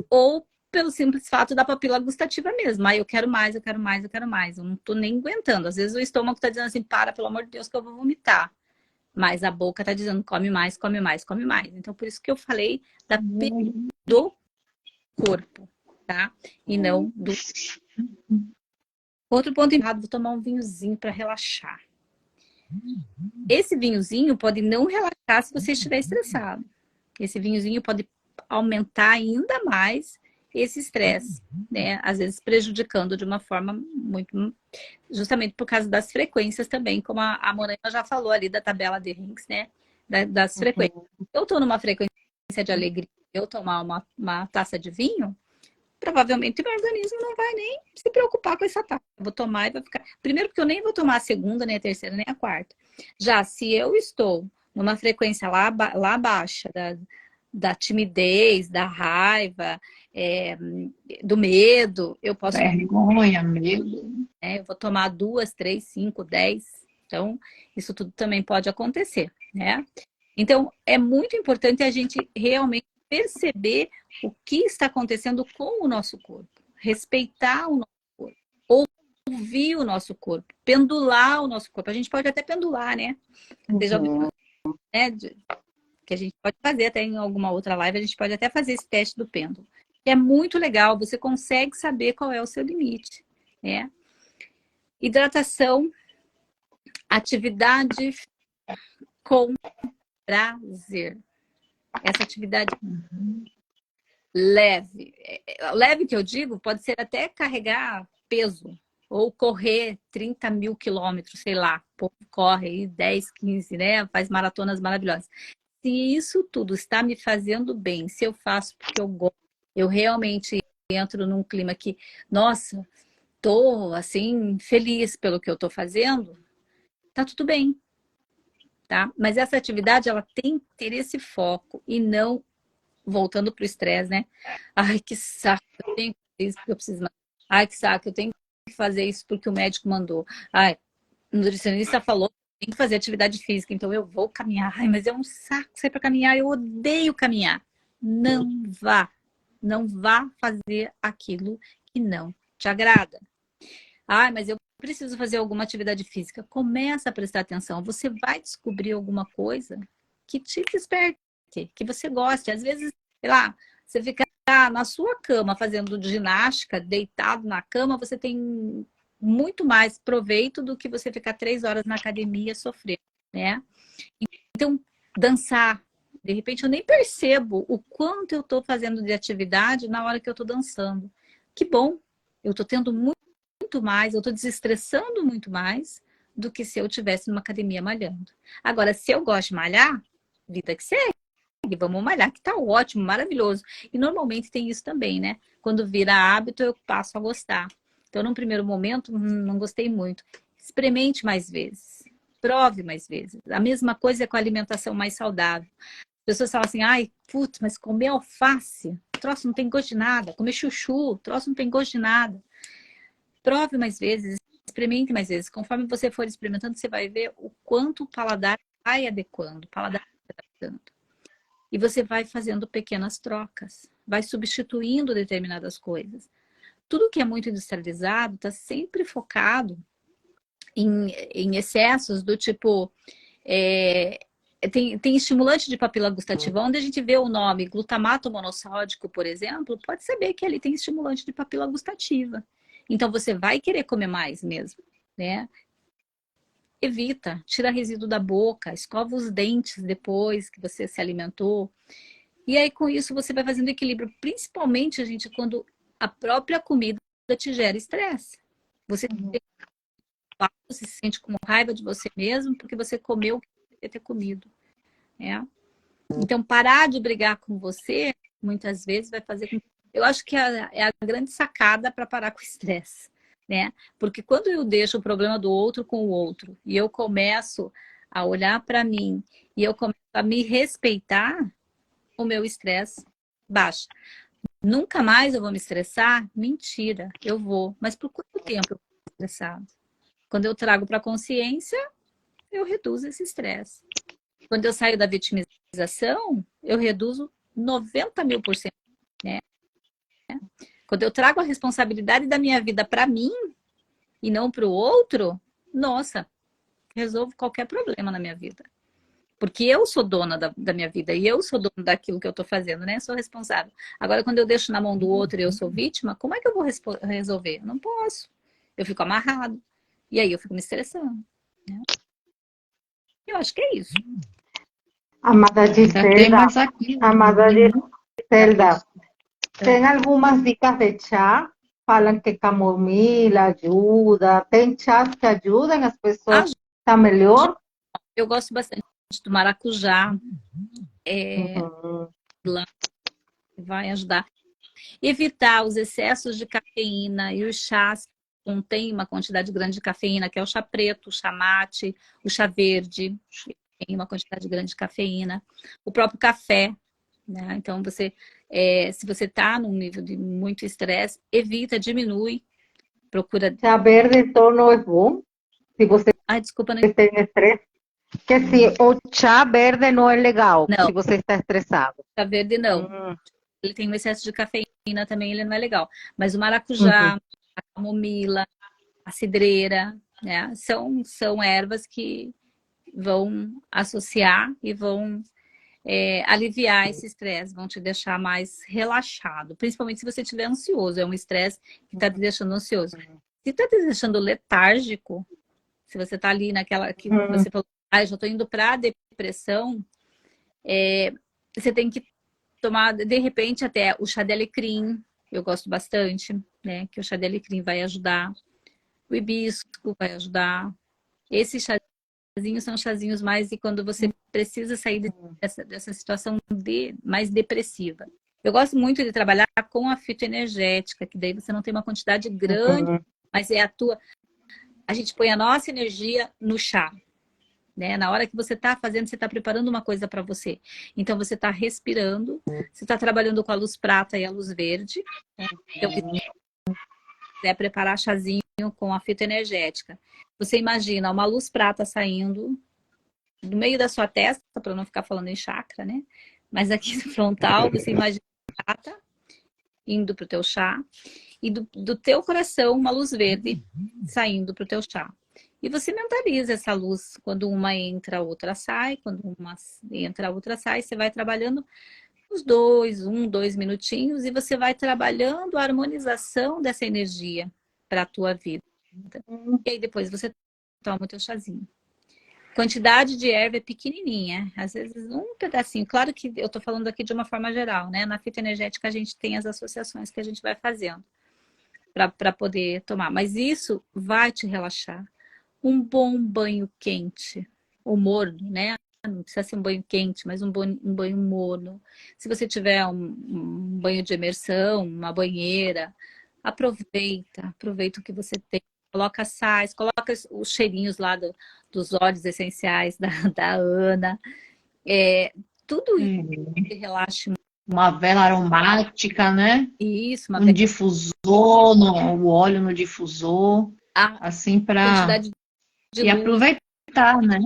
Ou pelo simples fato da papila gustativa mesmo. Eu quero mais, eu quero mais, eu quero mais. Eu não tô nem aguentando. Às vezes o estômago tá dizendo assim, pelo amor de Deus, que eu vou vomitar. Mas a boca tá dizendo, come mais, come mais, come mais. Então, por isso que eu falei do corpo, tá? E não do... Outro ponto errado, vou tomar um vinhozinho para relaxar. Esse vinhozinho pode não relaxar se você estiver estressado. Esse vinhozinho pode aumentar ainda mais esse estresse, né? Às vezes prejudicando de uma forma muito... Justamente por causa das frequências também, como a Moraima já falou ali da tabela de Hinks, né? Das frequências. Eu estou numa frequência de alegria, eu tomar uma taça de vinho, provavelmente o meu organismo não vai nem se preocupar com essa taça. Eu vou tomar e vai ficar... Primeiro porque eu nem vou tomar a segunda, nem a terceira, nem a quarta. Já se eu estou numa frequência lá baixa, da timidez, da raiva, do medo, eu posso... Vergonha, medo. Eu vou tomar 2, 3, 5, 10. Então, isso tudo também pode acontecer, né? Então, é muito importante a gente realmente perceber o que está acontecendo com o nosso corpo. Respeitar o nosso corpo. ouvir o nosso corpo, pendular o nosso corpo. A gente pode até pendular, né? Né? Que a gente pode fazer até em alguma outra live, a gente pode até fazer esse teste do pêndulo. É muito legal, você consegue saber qual é o seu limite, né? Hidratação, atividade com prazer. Essa atividade leve. Leve que eu digo, pode ser até carregar peso, ou correr 30 mil quilômetros, sei lá. O povo corre aí 10, 15, né? Faz maratonas maravilhosas. Se isso tudo está me fazendo bem, se eu faço porque eu gosto, eu realmente entro num clima que, nossa, tô assim, feliz pelo que eu tô fazendo, tá tudo bem, tá? Mas essa atividade, ela tem que ter esse foco e não, voltando pro estresse, né? Ai, que saco, eu tenho que fazer isso porque eu preciso mais. Ai, que saco, eu tenho que fazer isso porque o médico mandou. Ai, o nutricionista falou tem que fazer atividade física, então eu vou caminhar. Ai, mas é um saco sair para caminhar, eu odeio caminhar. Não vá. Não vá fazer aquilo que não te agrada. Ai, mas eu preciso fazer alguma atividade física. Começa a prestar atenção. Você vai descobrir alguma coisa que te desperte, que você goste. Às vezes, sei lá, você fica na sua cama fazendo ginástica, deitado na cama, você tem muito mais proveito do que você ficar 3 horas na academia sofrendo, né? Então, dançar. De repente, eu nem percebo o quanto eu estou fazendo de atividade na hora que eu estou dançando. Que bom! Eu estou tendo muito mais, eu estou desestressando muito mais do que se eu estivesse numa academia malhando. Agora, se eu gosto de malhar, vida que segue. Vamos malhar, que tá ótimo, maravilhoso. E normalmente tem isso também, né? Quando vira hábito, eu passo a gostar. Então, num primeiro momento, não gostei muito. Experimente mais vezes. Prove mais vezes. A mesma coisa é com a alimentação mais saudável. As pessoas falam assim, ai, putz, mas comer alface, o troço não tem gosto de nada. Comer chuchu, o troço não tem gosto de nada. Prove mais vezes, experimente mais vezes. Conforme você for experimentando, você vai ver o quanto o paladar vai adequando, o paladar vai adaptando. E você vai fazendo pequenas trocas, vai substituindo determinadas coisas. Tudo que é muito industrializado está sempre focado em excessos do tipo... tem estimulante de papila gustativa, onde a gente vê o nome glutamato monossódico, por exemplo, pode saber que ali tem estimulante de papila gustativa. Então você vai querer comer mais mesmo, né? Evita, tira resíduo da boca, escova os dentes depois que você se alimentou. E aí com isso você vai fazendo equilíbrio, principalmente, gente, quando a própria comida te gera estresse. Você se sente com raiva de você mesmo porque você comeu o que você devia ter comido, né? Então parar de brigar com você, muitas vezes vai fazer com... Eu acho que é a grande sacada para parar com o estresse, né? Porque quando eu deixo o problema do outro com o outro e eu começo a olhar para mim e eu começo a me respeitar, o meu estresse baixa. Nunca mais eu vou me estressar? Mentira, eu vou. Mas por quanto tempo eu vou estressado? Quando eu trago para a consciência, eu reduzo esse estresse. Quando eu saio da vitimização, eu reduzo 90.000%, né? Quando eu trago a responsabilidade da minha vida para mim e não para o outro, nossa, resolvo qualquer problema na minha vida. Porque eu sou dona da minha vida e eu sou dona daquilo que eu estou fazendo, né? Sou responsável. Agora, quando eu deixo na mão do outro e eu sou vítima, como é que eu vou resolver? Eu não posso. Eu fico amarrado. E aí eu fico me estressando, né? Eu acho que é isso. Amada Giselda, tem algumas dicas de chá? Falam que camomila ajuda. Tem chás que ajudam as pessoas a estar melhor? Eu gosto bastante do maracujá. Vai ajudar. Evitar os excessos de cafeína e os chás contém uma quantidade grande de cafeína, que é o chá preto, o chá mate, o chá verde, tem uma quantidade grande de cafeína. O próprio café, né? Então, se você está num nível de muito estresse, evita, diminui, procura... Chá verde então não é bom? Se você desculpa, não... tem estresse? Que se o chá verde não é legal, não. Se você está estressado. Chá verde não. Ele tem um excesso de cafeína também, ele não é legal. Mas o maracujá, a camomila, a cidreira, né? São ervas que vão associar e vão aliviar esse estresse, vão te deixar mais relaxado, principalmente se você estiver ansioso. É um estresse que está te deixando ansioso. Se está te deixando letárgico, se você está ali naquela que você falou, eu já estou indo para a depressão, você tem que tomar, de repente, até o chá de alecrim, eu gosto bastante, né? Que o chá de alecrim vai ajudar, o hibisco vai ajudar. Esses chazinhos são chazinhos mais de quando você precisa sair dessa situação mais depressiva. Eu gosto muito de trabalhar com a fitoenergética, que daí você não tem uma quantidade grande, mas é a tua... A gente põe a nossa energia no chá, né? Na hora que você está fazendo, você está preparando uma coisa para você. Então, você está respirando, você está trabalhando com a luz prata e a luz verde. Então, se quiser preparar chazinho com a fitoenergética, você imagina uma luz prata saindo do meio da sua testa, para não ficar falando em chakra, né? Mas aqui no frontal, você imagina a prata indo para o teu chá. E do teu coração, uma luz verde saindo para o teu chá. E você mentaliza essa luz. Quando uma entra, a outra sai. Quando uma entra, a outra sai. Você vai trabalhando uns 2 minutinhos. E você vai trabalhando a harmonização dessa energia para a tua vida. E aí depois você toma o teu chazinho. Quantidade de erva é pequenininha. Às vezes um pedacinho. Claro que eu estou falando aqui de uma forma geral, né? Na fitoenergética a gente tem as associações que a gente vai fazendo para poder tomar. Mas isso vai te relaxar. Um bom banho quente, ou morno, né? Não precisa ser um banho quente, mas um banho morno. Se você tiver um banho de imersão, uma banheira, aproveita o que você tem. Coloca sais, coloca os cheirinhos lá dos óleos essenciais da Ana. Tudo isso que relaxa. Uma vela aromática, né? Isso, um difusor, o óleo no difusor, assim para e aproveitar, né?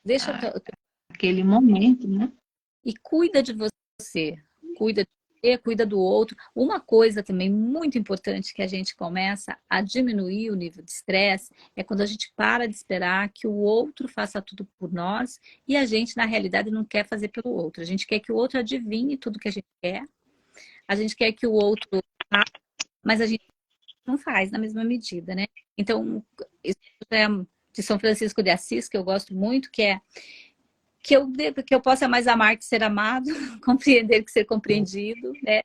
Deixa aquele momento, né? E cuida de você, cuida do outro. Uma coisa também muito importante que a gente começa a diminuir o nível de estresse é quando a gente para de esperar que o outro faça tudo por nós e a gente, na realidade, não quer fazer pelo outro. A gente quer que o outro adivinhe tudo que a gente quer. A gente quer que o outro faça, mas a gente não faz na mesma medida, né? Então, isso é de São Francisco de Assis, que eu gosto muito, que é que eu possa mais amar que ser amado, compreender que ser compreendido, né?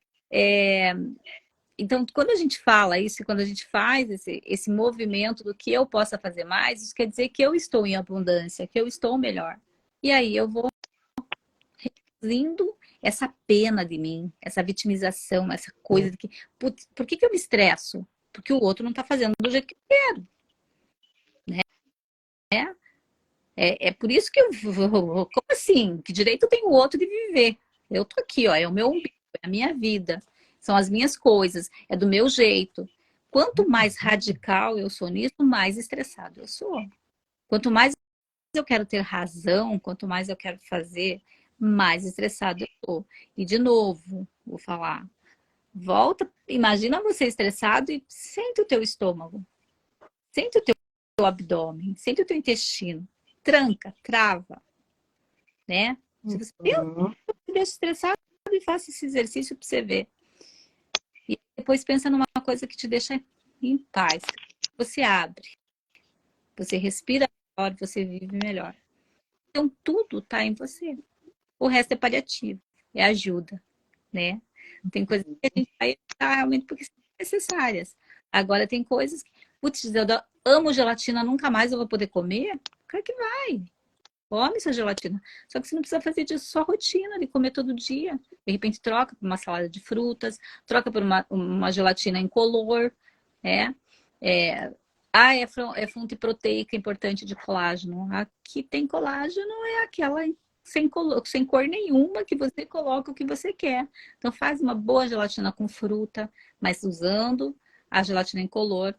Então, quando a gente fala isso, quando a gente faz esse movimento do que eu possa fazer mais, isso quer dizer que eu estou em abundância, que eu estou melhor. E aí eu vou reduzindo essa pena de mim, essa vitimização, essa coisa de que... Putz, por que eu me estresso? Porque o outro não está fazendo do jeito que eu quero. Né? É por isso que eu vou... Como assim? Que direito tem o outro de viver? Eu tô aqui, ó, é o meu umbigo, é a minha vida. São as minhas coisas, é do meu jeito. Quanto mais radical eu sou nisso, mais estressado eu sou. Quanto mais eu quero ter razão, quanto mais eu quero fazer, mais estressado eu sou. E de novo, vou falar, volta, imagina você estressado e sente o teu estômago. Sente o teu abdômen, sente o teu intestino. Tranca, trava, né? Se você deixa estressado e faça esse exercício para você ver. E depois pensa numa coisa que te deixa em paz. Você abre, você respira melhor, você vive melhor. Então tudo está em você. O resto é paliativo, é ajuda, né? Tem coisas que a gente vai evitar realmente porque são necessárias. Agora tem coisas que, putz, eu amo gelatina, nunca mais eu vou poder comer. Claro que vai. Come essa gelatina. Só que você não precisa fazer disso só rotina, de comer todo dia. De repente troca por uma salada de frutas, troca por uma gelatina incolor, né? É fonte proteica importante de colágeno. Aqui tem colágeno, é aquela sem cor nenhuma que você coloca o que você quer. Então faz uma boa gelatina com fruta, mas usando a gelatina incolor.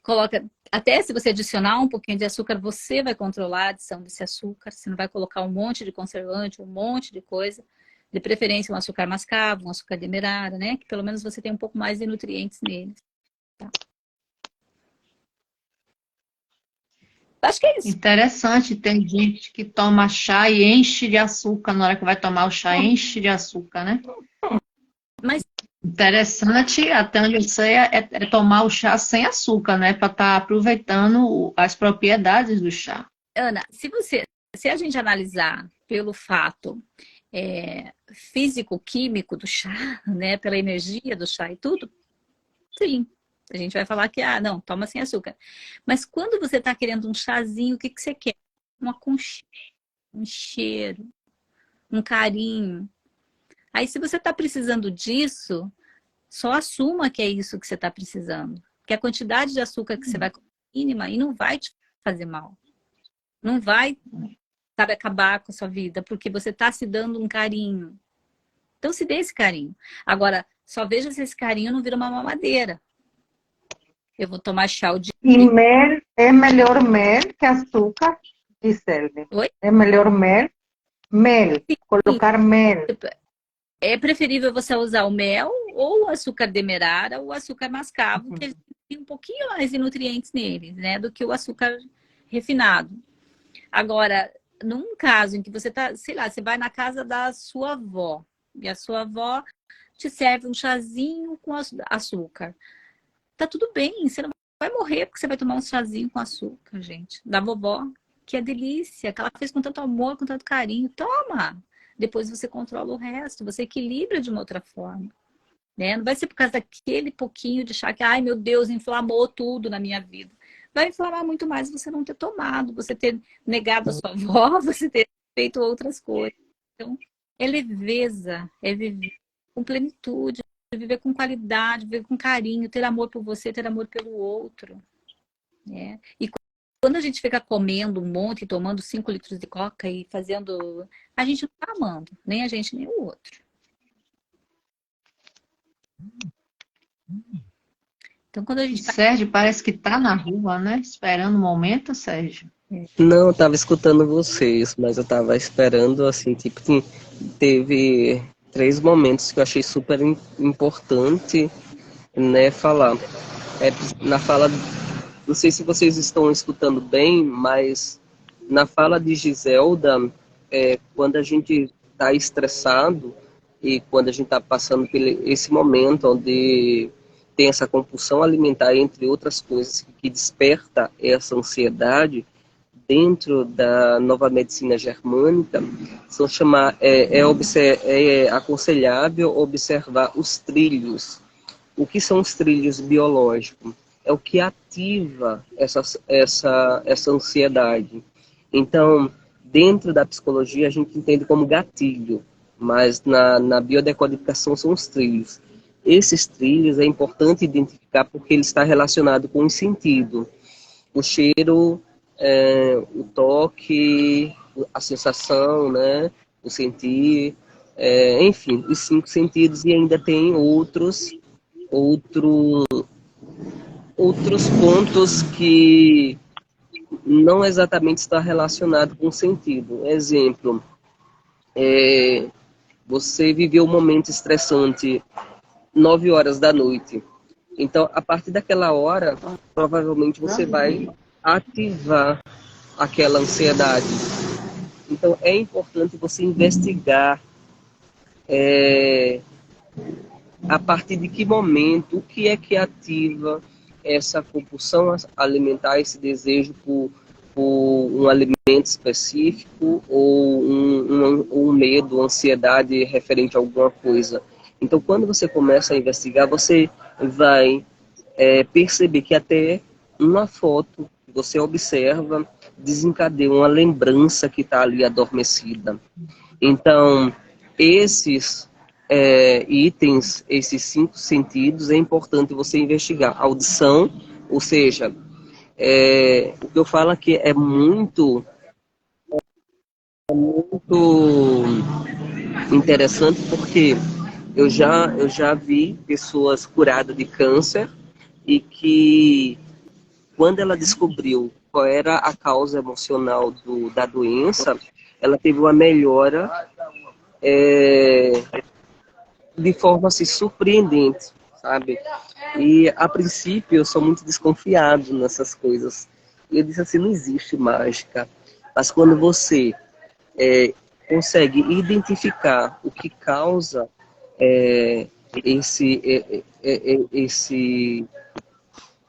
Coloca, até se você adicionar um pouquinho de açúcar, você vai controlar a adição desse açúcar. Você não vai colocar um monte de conservante, um monte de coisa. De preferência um açúcar mascavo, um açúcar demerara, né? Que pelo menos você tem um pouco mais de nutrientes neles. Tá? Acho que é isso. Interessante, tem gente que toma chá e enche de açúcar. Na hora que vai tomar o chá, enche de açúcar, né? Mas, Interessante, até onde eu sei, é tomar o chá sem açúcar, né? Para estar aproveitando as propriedades do chá. Ana, se a gente analisar pelo fato físico-químico do chá, né? Pela energia do chá e tudo, sim. A gente vai falar que, não, toma sem açúcar. Mas quando você está querendo um chazinho, o que você quer? Um aconchego, um cheiro, um carinho. Aí, se você está precisando disso, só assuma que é isso que você está precisando. Que a quantidade de açúcar que você vai comer é mínima e não vai te fazer mal. Não vai, sabe, acabar com a sua vida, porque você está se dando um carinho. Então, se dê esse carinho. Agora, só veja se esse carinho não vira uma mamadeira. Eu vou tomar chá o dia. E mel, é melhor mel que açúcar, Gisele? Oi? É melhor mel? Mel, Sim. colocar mel. É preferível você usar o mel ou o açúcar demerara ou o açúcar mascavo, que tem um pouquinho mais de nutrientes neles, né, do que o açúcar refinado. Agora, num caso em que você tá, sei lá, você vai na casa da sua avó e a sua avó te serve um chazinho com açúcar. Tá tudo bem, você não vai morrer porque você vai tomar um chazinho com açúcar, gente. Da vovó, que é delícia, que ela fez com tanto amor, com tanto carinho. Toma! Depois você controla o resto, você equilibra de uma outra forma. Né? Não vai ser por causa daquele pouquinho de chá que, ai meu Deus, inflamou tudo na minha vida. Vai inflamar muito mais você não ter tomado, você ter negado a sua avó, você ter feito outras coisas. Então, é leveza, é viver com plenitude, viver com qualidade, viver com carinho, ter amor por você, ter amor pelo outro. Né? E quando a gente fica comendo um monte, tomando 5 litros de coca e fazendo... A gente não está amando, nem a gente, nem o outro. Então, quando a gente... Sérgio parece que tá na rua, né? Esperando o momento, Sérgio. Não, eu tava escutando vocês, mas eu tava esperando, assim, tipo, teve 3 momentos que eu achei super importante, né, falar. Na fala, não sei se vocês estão escutando bem, mas na fala de Giselda, quando a gente tá estressado e quando a gente tá passando por esse momento onde tem essa compulsão alimentar, entre outras coisas, que desperta essa ansiedade, dentro da nova medicina germânica, é aconselhável observar os trilhos. O que são os trilhos biológicos? É o que ativa essa ansiedade. Então, dentro da psicologia, a gente entende como gatilho, mas na biodecodificação são os trilhos. Esses trilhos é importante identificar porque ele está relacionado com o sentido. O cheiro, o toque, a sensação, né? O sentir, enfim, os 5 sentidos, e ainda tem outros pontos que não exatamente está relacionado com o sentido. Exemplo, você viveu um momento estressante 9 horas da noite. Então, a partir daquela hora, provavelmente você vai ativar aquela ansiedade. Então, é importante você investigar a partir de que momento, o que é que ativa essa compulsão alimentar, esse desejo por um alimento específico ou um medo, ansiedade referente a alguma coisa. Então, quando você começa a investigar, você vai perceber que até uma foto que você observa desencadeia uma lembrança que está ali adormecida. Então, esses itens, esses 5 sentidos, é importante você investigar. A audição, ou seja, o que eu falo aqui é muito interessante, porque eu já vi pessoas curadas de câncer e que, quando ela descobriu qual era a causa emocional da doença, ela teve uma melhora de forma assim, surpreendente, sabe? E, a princípio, eu sou muito desconfiado nessas coisas. E eu disse assim, não existe mágica. Mas quando você consegue identificar o que causa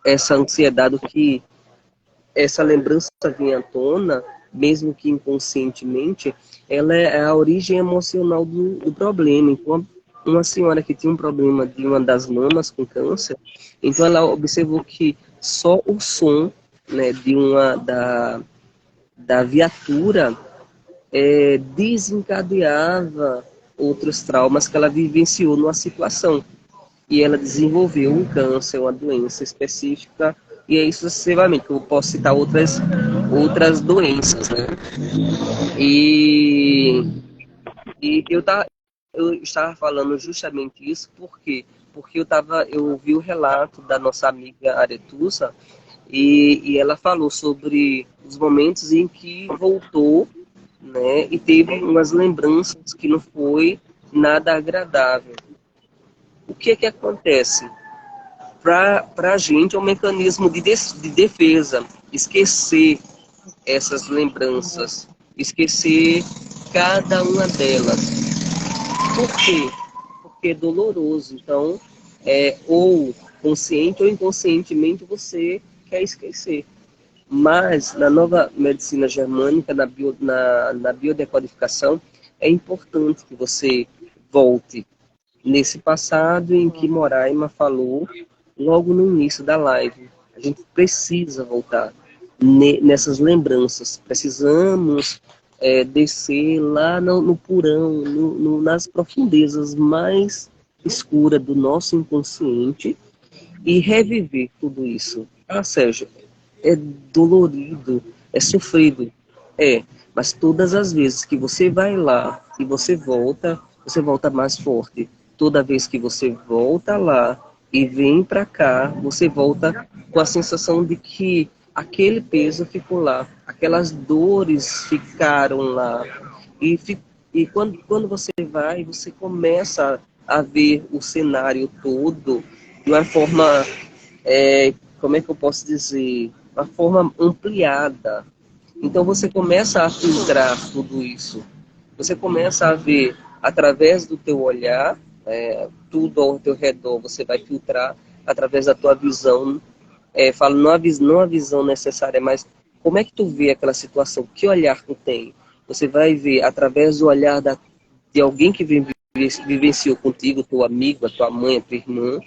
essa ansiedade, o que essa lembrança vem à tona, mesmo que inconscientemente, ela é a origem emocional do problema. Então, uma senhora que tinha um problema de uma das mamas com câncer, então ela observou que só o som, né, da viatura desencadeava outros traumas que ela vivenciou numa situação. E ela desenvolveu um câncer, uma doença específica, e é isso sucessivamente. Eu posso citar outras doenças, né? E eu estava falando justamente isso porque eu ouvi o relato da nossa amiga Aretusa, e ela falou sobre os momentos em que voltou, né, e teve umas lembranças que não foi nada agradável. O que acontece? Para a gente é um mecanismo de defesa, esquecer essas lembranças, esquecer cada uma delas. Por quê? Porque é doloroso. Então, ou consciente ou inconscientemente você quer esquecer. Mas, na nova medicina germânica, na biodecodificação, é importante que você volte nesse passado em que Moraima falou logo no início da live. A gente precisa voltar nessas lembranças. Precisamos descer lá no porão, nas profundezas mais escuras do nosso inconsciente e reviver tudo isso. Ah, Sérgio, é dolorido, é sofrido. Mas todas as vezes que você vai lá e você volta mais forte. Toda vez que você volta lá e vem para cá, você volta com a sensação de que aquele peso ficou lá, aquelas dores ficaram lá. E quando você vai, você começa a ver o cenário todo de uma forma, como é que eu posso dizer, uma forma ampliada. Então você começa a filtrar tudo isso. Você começa a ver através do teu olhar, tudo ao teu redor você vai filtrar através da tua visão. Falo não a visão necessária, mas como é que tu vê aquela situação? Que olhar tu tem? Você vai ver através do olhar de alguém que vivenciou contigo, teu amigo, a tua mãe, a tua irmã,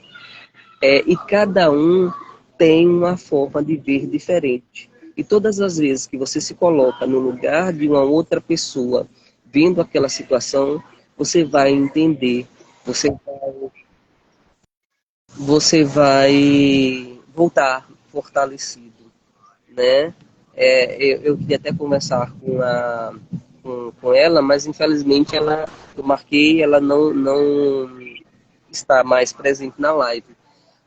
e cada um tem uma forma de ver diferente. E todas as vezes que você se coloca no lugar de uma outra pessoa, vendo aquela situação, você vai entender, você vai voltar fortalecido, né? Eu queria até conversar com ela, mas infelizmente eu marquei, ela não está mais presente na live.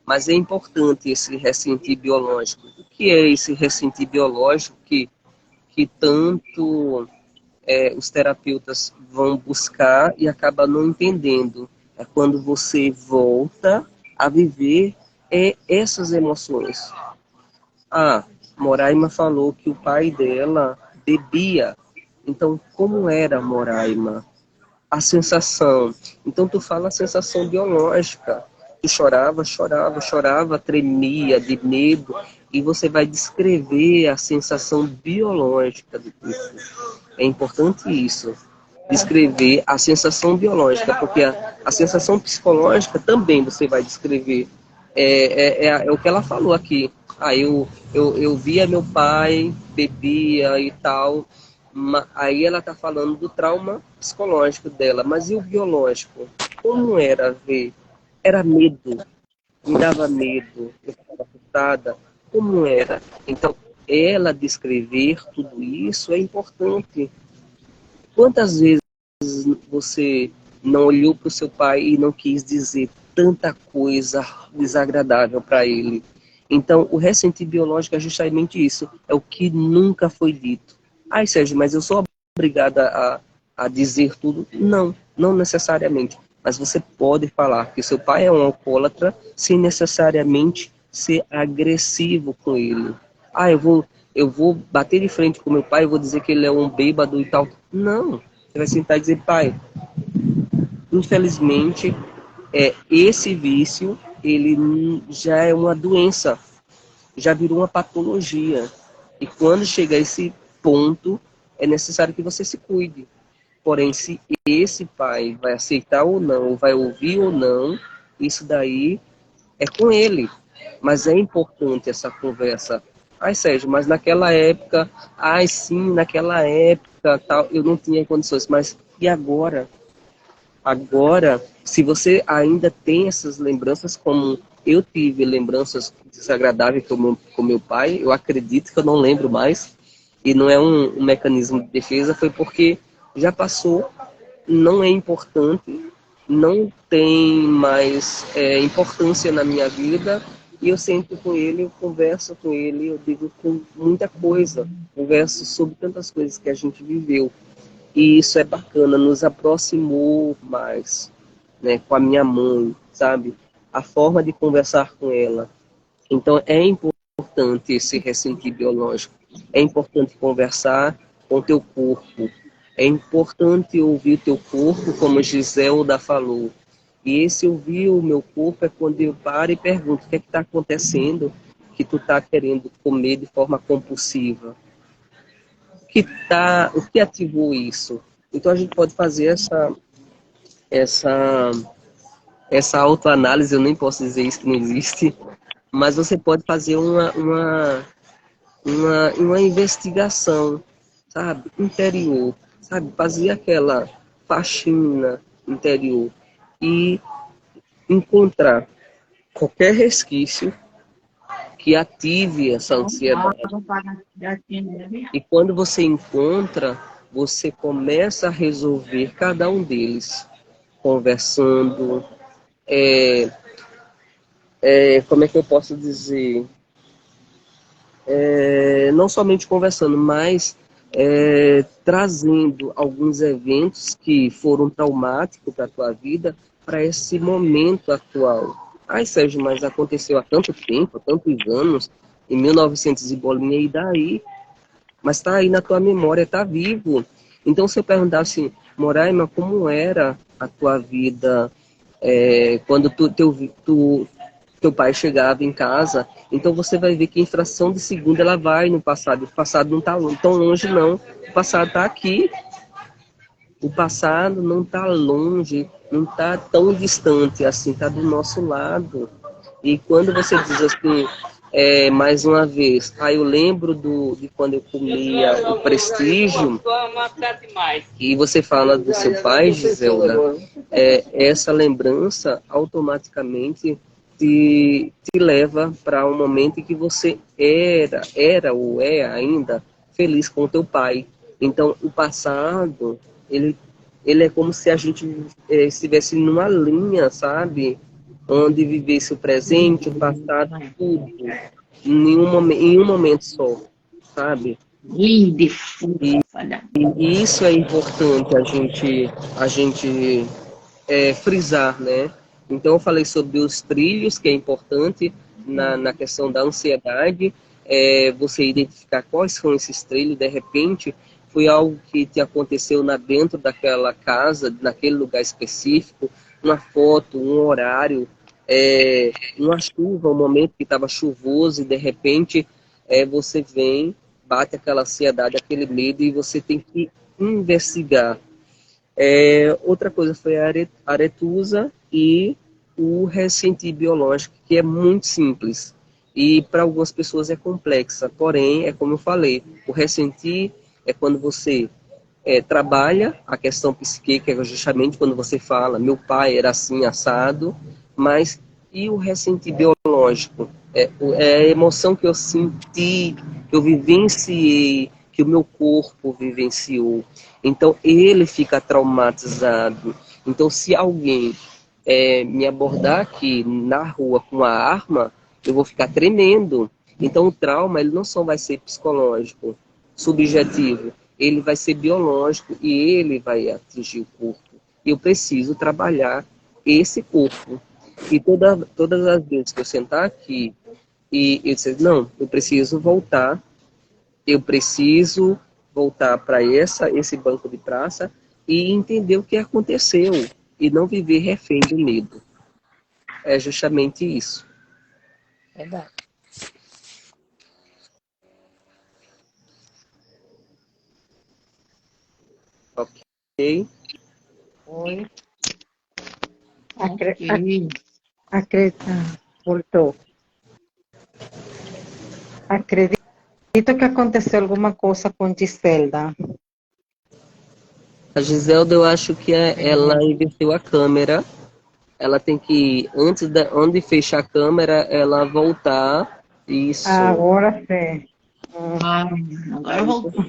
Mas é importante esse ressentir biológico. O que é esse ressentir biológico que tanto os terapeutas vão buscar e acabam não entendendo? É quando você volta a viver essas emoções. Moraima falou que o pai dela bebia. Então, como era Moraima? A sensação. Então, tu fala a sensação biológica. Tu chorava, tremia de medo, e você vai descrever a sensação biológica do corpo. É importante isso, descrever a sensação biológica, porque a sensação psicológica também você vai descrever. É o que ela falou aqui. Eu via meu pai, bebia e tal. Aí ela está falando do trauma psicológico dela, mas e o biológico? Como era ver? Era medo, me dava medo, eu ficava assustada, como era? Então, ela descrever tudo isso é importante. Quantas vezes você não olhou para o seu pai e não quis dizer tanta coisa desagradável para ele? Então, o ressentir biológico é justamente isso, é o que nunca foi dito. Sérgio, mas eu sou obrigada a dizer tudo? Não necessariamente. Mas você pode falar que seu pai é um alcoólatra sem necessariamente ser agressivo com ele. Ah, eu vou bater de frente com meu pai e vou dizer que ele é um bêbado e tal. Não. Você vai sentar e dizer, pai, infelizmente, esse vício, ele já é uma doença, já virou uma patologia. E quando chega a esse ponto, é necessário que você se cuide. Porém, se esse pai vai aceitar ou não, ou vai ouvir ou não, isso daí é com ele. Mas é importante essa conversa. Ai, Sérgio, mas naquela época, ai sim, naquela época, tal, eu não tinha condições. Mas e agora? Agora, se você ainda tem essas lembranças, como eu tive lembranças desagradáveis com meu pai, eu acredito que eu não lembro mais, e não é um mecanismo de defesa, foi porque já passou, não é importante, não tem mais importância na minha vida, e eu sento com ele, eu converso com ele, eu digo com muita coisa, converso sobre tantas coisas que a gente viveu. E isso é bacana, nos aproximou mais, né, com a minha mãe, sabe? A forma de conversar com ela. Então, é importante esse ressentir biológico. É importante conversar com o teu corpo. É importante ouvir o teu corpo, como Giselda falou. E esse ouvir o meu corpo é quando eu paro e pergunto o que é que está acontecendo que tu está querendo comer de forma compulsiva. O que ativou isso? Então a gente pode fazer essa autoanálise, eu nem posso dizer isso que não existe, mas você pode fazer uma investigação, sabe, interior, sabe, fazer aquela faxina interior e encontrar qualquer resquício que ative essa ansiedade. E quando você encontra, você começa a resolver cada um deles, conversando, como é que eu posso dizer? Não somente conversando, mas trazendo alguns eventos que foram traumáticos para a tua vida para esse momento atual. Ai, Sérgio, mas aconteceu há tanto tempo, há tantos anos, em 1900 e bolinha, e daí? Mas está aí na tua memória, está vivo. Então, se eu perguntar assim, Moraima, como era a tua vida quando teu pai chegava em casa? Então, você vai ver que em fração de segundo ela vai no passado. O passado não está tão longe, não. O passado está aqui. O passado não está longe, não está tão distante assim, está do nosso lado. E quando você diz assim, mais uma vez, eu lembro de quando eu comia o Prestígio, e você fala do seu pai, Giselda, essa lembrança automaticamente te leva para um momento em que você era ou é ainda feliz com o teu pai. Então, o passado, ele é como se a gente estivesse numa linha, sabe? Onde vivesse o presente, o passado, tudo, em um momento só, sabe? E isso é importante a gente frisar, né? Então eu falei sobre os trilhos, que é importante na questão da ansiedade, você identificar quais são esses trilhos, de repente foi algo que te aconteceu dentro daquela casa, naquele lugar específico, uma foto, um horário, uma chuva, um momento que estava chuvoso e de repente você vem, bate aquela ansiedade, aquele medo e você tem que investigar. Outra coisa foi a aretusa e o ressentir biológico, que é muito simples e para algumas pessoas é complexa, porém, é como eu falei, o ressentir é quando você trabalha a questão psíquica, é justamente quando você fala, meu pai era assim, assado, mas e o ressentir biológico? É a emoção que eu senti, que eu vivenciei, que o meu corpo vivenciou. Então, ele fica traumatizado. Então, se alguém me abordar aqui na rua com uma arma, eu vou ficar tremendo. Então, o trauma, ele não só vai ser psicológico, subjetivo, ele vai ser biológico e ele vai atingir o corpo. eu preciso trabalhar esse corpo. E todas as vezes que eu sentar aqui e eu disser, não, eu preciso voltar para esse banco de praça e entender o que aconteceu e não viver refém do medo. É justamente isso. Verdade. Ok? Oi. Ok. Voltou. Acredito que aconteceu alguma coisa com Giselda. A Giselda, eu acho que ela inverteu a câmera. Ela tem que, antes de fechar a câmera, ela voltar. Isso. Agora sim. Agora voltou.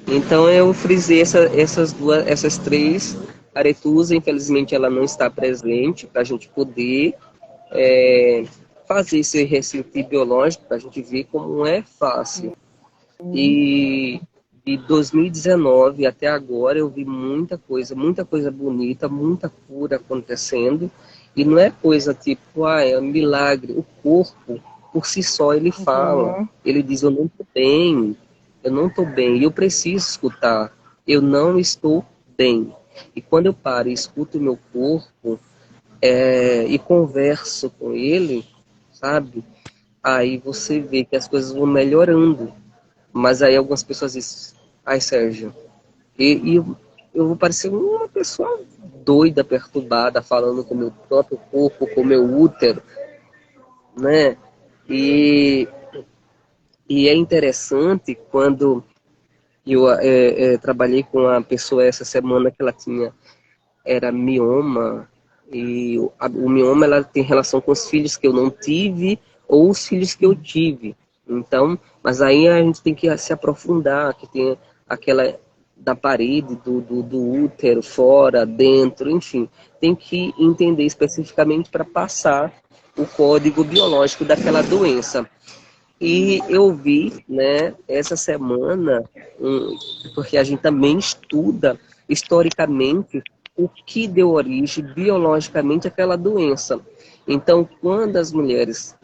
Então eu frisei essas três. A Aretusa, infelizmente, ela não está presente para a gente poder fazer esse receite biológico, para a gente ver como é fácil. E de 2019 até agora eu vi muita coisa bonita, muita cura acontecendo. E não é coisa tipo, é um milagre. O corpo, por si só, ele fala. Ele diz, eu não estou bem, e eu preciso escutar. Eu não estou bem. E quando eu paro e escuto o meu corpo e converso com ele, sabe? Aí você vê que as coisas vão melhorando. Mas aí algumas pessoas dizem, ai Sérgio, eu vou parecer uma pessoa doida, perturbada, falando com o meu próprio corpo, com o meu útero, né? E, e é interessante quando eu trabalhei com uma pessoa essa semana que ela era mioma, e o mioma ela tem relação com os filhos que eu não tive ou os filhos que eu tive. Então, mas aí a gente tem que se aprofundar, que tem aquela da parede, do útero, fora, dentro, enfim. Tem que entender especificamente para passar o código biológico daquela doença. E eu vi, né, essa semana, porque a gente também estuda historicamente o que deu origem biologicamente àquela doença. Então, quando as mulheres,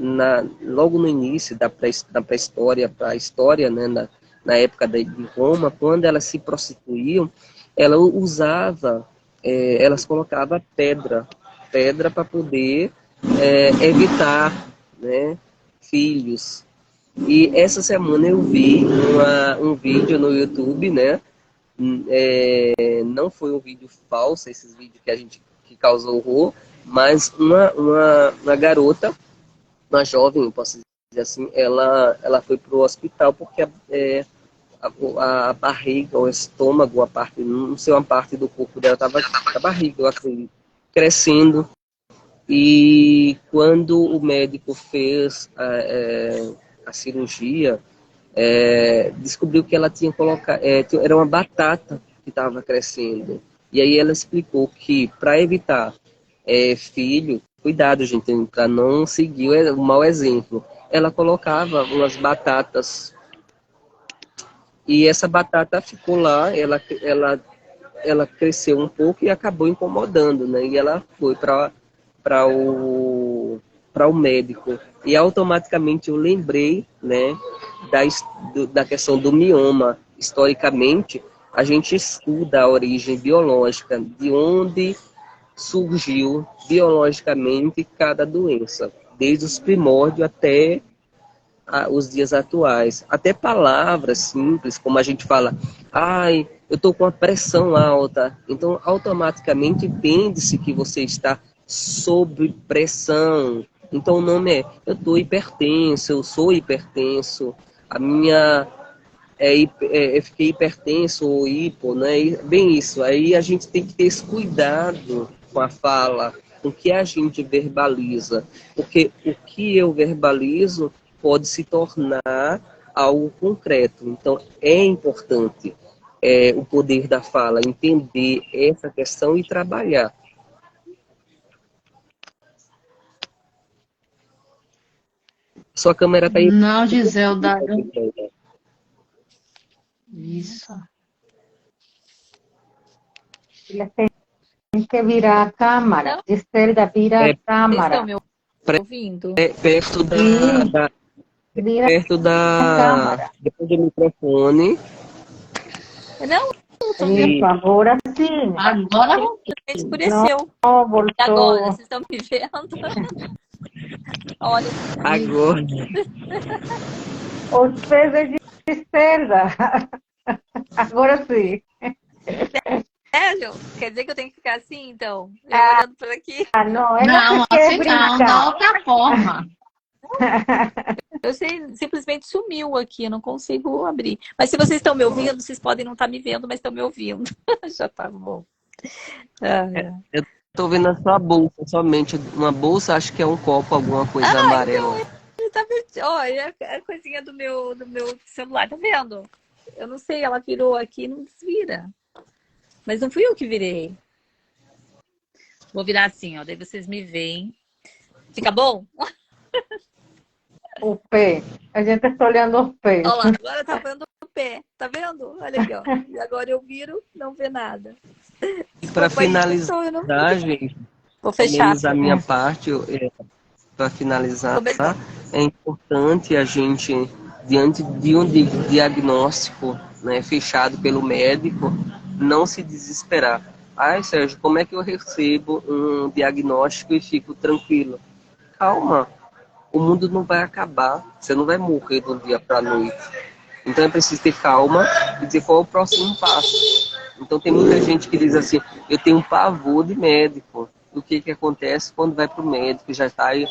logo no início da pré-história para a história, né, na época de Roma, quando elas se prostituíam, elas colocavam pedra para poder evitar, né, filhos. E essa semana eu vi um vídeo no YouTube, né? Não foi um vídeo falso, esses vídeos que causou horror, mas uma garota, uma jovem, eu posso dizer assim, ela foi para o hospital porque a barriga, o estômago, não sei, uma parte do corpo dela estava a barriga, eu acredito, crescendo. E quando o médico fez a cirurgia, descobriu que ela tinha colocado, era uma batata que estava crescendo. E aí ela explicou que para evitar filho, cuidado gente, para não seguir o mau exemplo, ela colocava umas batatas e essa batata ficou lá, ela cresceu um pouco e acabou incomodando, né? E ela foi para o médico. E automaticamente eu lembrei, né, da questão do mioma. Historicamente, a gente estuda a origem biológica, de onde surgiu biologicamente cada doença, desde os primórdios até os dias atuais. Até palavras simples, como a gente fala, ai, eu estou com a pressão alta. Então, automaticamente entende-se que você está sob pressão. Então, o nome eu estou hipertenso, eu sou hipertenso, a minha eu fiquei hipertenso ou hipo, né? E, bem isso. Aí a gente tem que ter esse cuidado com a fala, com o que a gente verbaliza, porque o que eu verbalizo pode se tornar algo concreto. Então é importante o poder da fala, entender essa questão e trabalhar. Sua câmera está aí. Não, Giselda. Isso. Eles têm que virar a câmara. Não. Giselda, vira É, a câmara. Estão me ouvindo? Perto Sim, da, vira perto a da, câmara. depois do microfone. Não, estou me Isso, agora sim. Agora ouvindo. Escureceu. Não, E agora, voltou. vocês estão me vendo? Olha, Agora, Os pés de Giselda. Agora sim. sério? Quer dizer que eu tenho que ficar assim, então? Eu olhando por aqui? Ah, não, é não, que quer assim não, da brincar. outra forma. Eu sei, simplesmente sumiu aqui, eu não consigo abrir. Mas se vocês estão me ouvindo, vocês podem não estar me vendo, mas estão me ouvindo. Já tá bom. eu tô vendo a sua bolsa, somente uma bolsa, acho que é um copo, alguma coisa amarela. Então, ele tá vendo. Olha, a coisinha do meu celular, tá vendo? Eu não sei, ela virou aqui e não desvira. Mas não fui eu que virei. Vou virar assim, ó. Daí vocês me veem. Fica bom? O pé. A gente está olhando os pés. Olha lá, agora tá vendo o pé. Tá vendo? Olha aqui, ó. E agora eu viro, não vê nada. E para finalizar, Eu não... gente, Vou fechar. a minha parte, para finalizar, é importante a gente, diante de um diagnóstico, né, fechado pelo médico, não se desesperar. Ai, Sérgio, como é que eu recebo um diagnóstico e fico tranquilo? Calma, o mundo não vai acabar, você não vai morrer do dia para a noite. Então é preciso ter calma e dizer qual é o próximo passo. Então tem muita gente que diz assim, eu tenho um pavor de médico. O que acontece quando vai para o médico, já está aí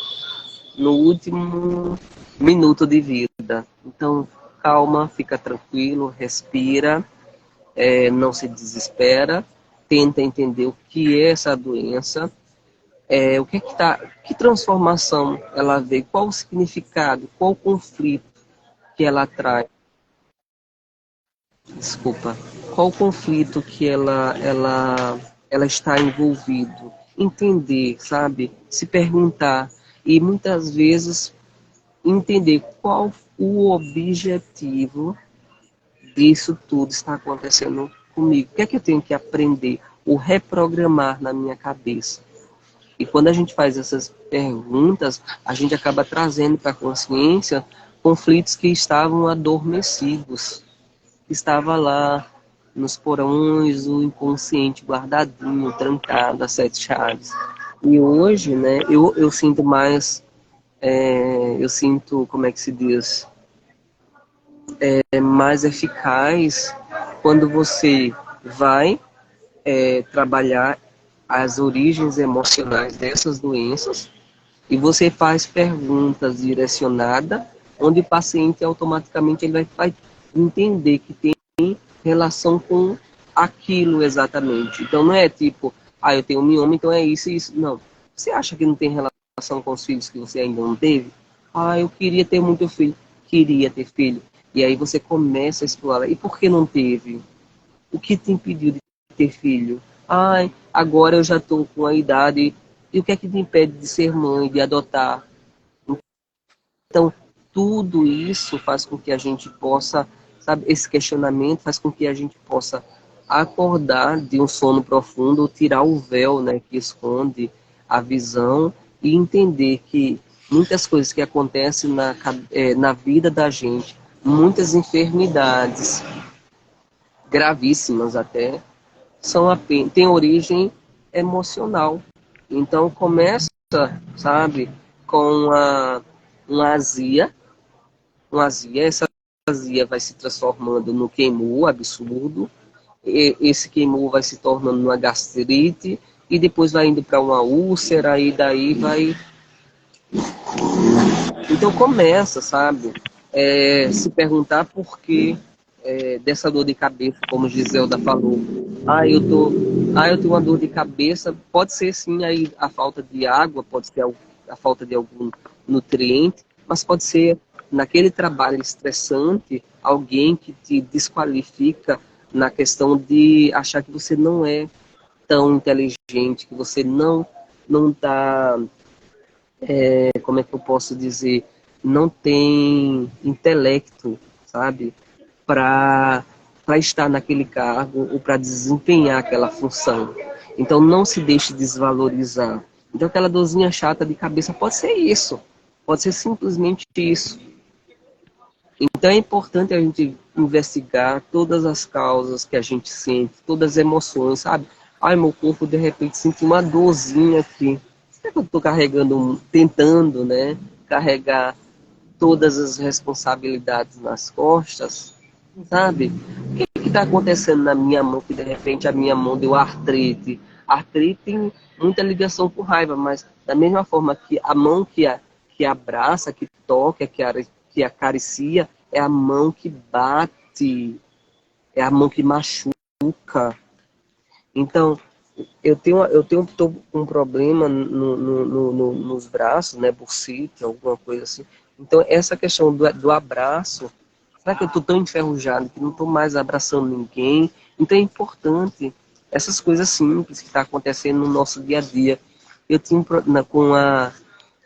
no último minuto de vida. Então calma, fica tranquilo, respira, não se desespera, tenta entender o que é essa doença, que transformação ela veio, qual o significado, qual o conflito que ela traz. Desculpa. Qual o conflito que ela está envolvido? Entender, sabe? Se perguntar e muitas vezes entender qual o objetivo disso tudo está acontecendo comigo. O que é que eu tenho que aprender ou reprogramar na minha cabeça? E quando a gente faz essas perguntas, a gente acaba trazendo para a consciência conflitos que estavam adormecidos, que estava lá nos porões, o inconsciente guardadinho, trancado, a 7 chaves. E hoje, né, eu sinto mais, como é que se diz, mais eficaz quando você vai trabalhar as origens emocionais dessas doenças e você faz perguntas direcionadas, onde o paciente automaticamente ele vai entender que tem relação com aquilo exatamente. Então não é tipo, eu tenho um mioma, então é isso e isso. Não. Você acha que não tem relação com os filhos que você ainda não teve? Eu queria ter muito filho. Queria ter filho. E aí você começa a explorar. E por que não teve? O que te impediu de ter filho? Agora eu já estou com a idade. E o que é que te impede de ser mãe, de adotar? Então, tudo isso faz com que a gente possa, sabe, esse questionamento faz com que a gente possa acordar de um sono profundo, tirar o véu, né, que esconde a visão e entender que muitas coisas que acontecem na vida da gente, muitas enfermidades gravíssimas até, têm origem emocional. Então começa, sabe, com uma azia, essa azia vai se transformando no queimou absurdo, esse queimou vai se tornando numa gastrite, e depois vai indo para uma úlcera, e daí vai... Então começa, sabe, se perguntar por que dessa dor de cabeça, como Giselda falou. Eu tenho uma dor de cabeça, pode ser sim aí a falta de água, pode ser a falta de algum nutriente, mas pode ser naquele trabalho estressante, alguém que te desqualifica na questão de achar que você não é tão inteligente, que você não está, como é que eu posso dizer, não tem intelecto, sabe, para para estar naquele cargo ou para desempenhar aquela função. Então não se deixe desvalorizar. Então aquela dorzinha chata de cabeça pode ser isso, pode ser simplesmente isso. Então é importante a gente investigar todas as causas que a gente sente, todas as emoções, sabe? Ai, meu corpo de repente sente uma dorzinha aqui. Será que eu estou carregando, tentando, né, carregar todas as responsabilidades nas costas, sabe? O que está acontecendo na minha mão que de repente a minha mão deu artrite? Artrite tem muita ligação com raiva, mas da mesma forma que a mão que abraça, que toca, que acaricia, é a mão que bate, é a mão que machuca. Então, tô com um problema nos braços, né, bursite, alguma coisa assim. Então, essa questão do abraço, será que eu estou tão enferrujado que não estou mais abraçando ninguém? Então, é importante essas coisas simples que estão acontecendo no nosso dia a dia. Eu tinha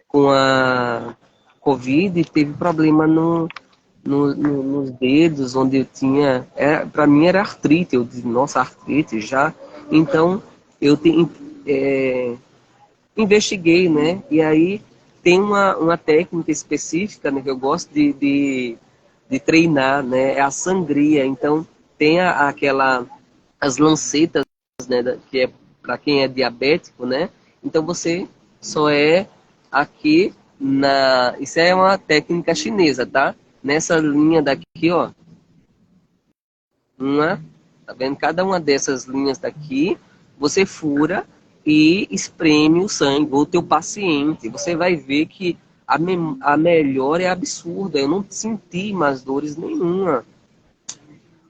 com a Covid, teve problema nos dedos, onde eu tinha... Para mim era artrite, eu disse, nossa, artrite já. Então, eu investiguei, né? E aí tem uma técnica específica, né, que eu gosto de treinar, né? É a sangria. Então, tem as lancetas, né? Que é para quem é diabético, né? Então, você só aqui isso é uma técnica chinesa, tá? Nessa linha daqui, ó. Tá vendo? Cada uma dessas linhas daqui, você fura e espreme o sangue, ou o teu paciente. Você vai ver que a melhora é absurda. Eu não senti mais dores nenhuma.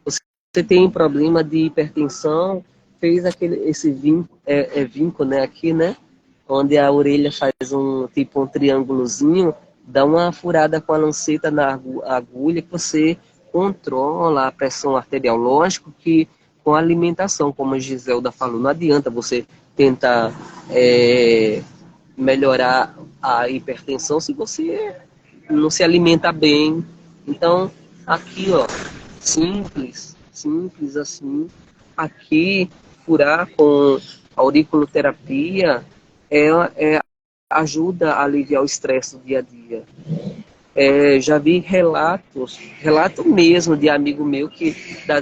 Você tem problema de hipertensão, fez esse vinco, né, aqui, né? Onde a orelha faz um triângulozinho, dá uma furada com a lanceta na agulha que você controla a pressão arterial. Lógico que com a alimentação, como a Giselda falou, não adianta você tentar melhorar a hipertensão se você não se alimenta bem. Então, aqui, ó, simples assim. Aqui, furar com auriculoterapia ajuda a aliviar o estresse do dia a dia. Já vi relato mesmo de amigo meu que dá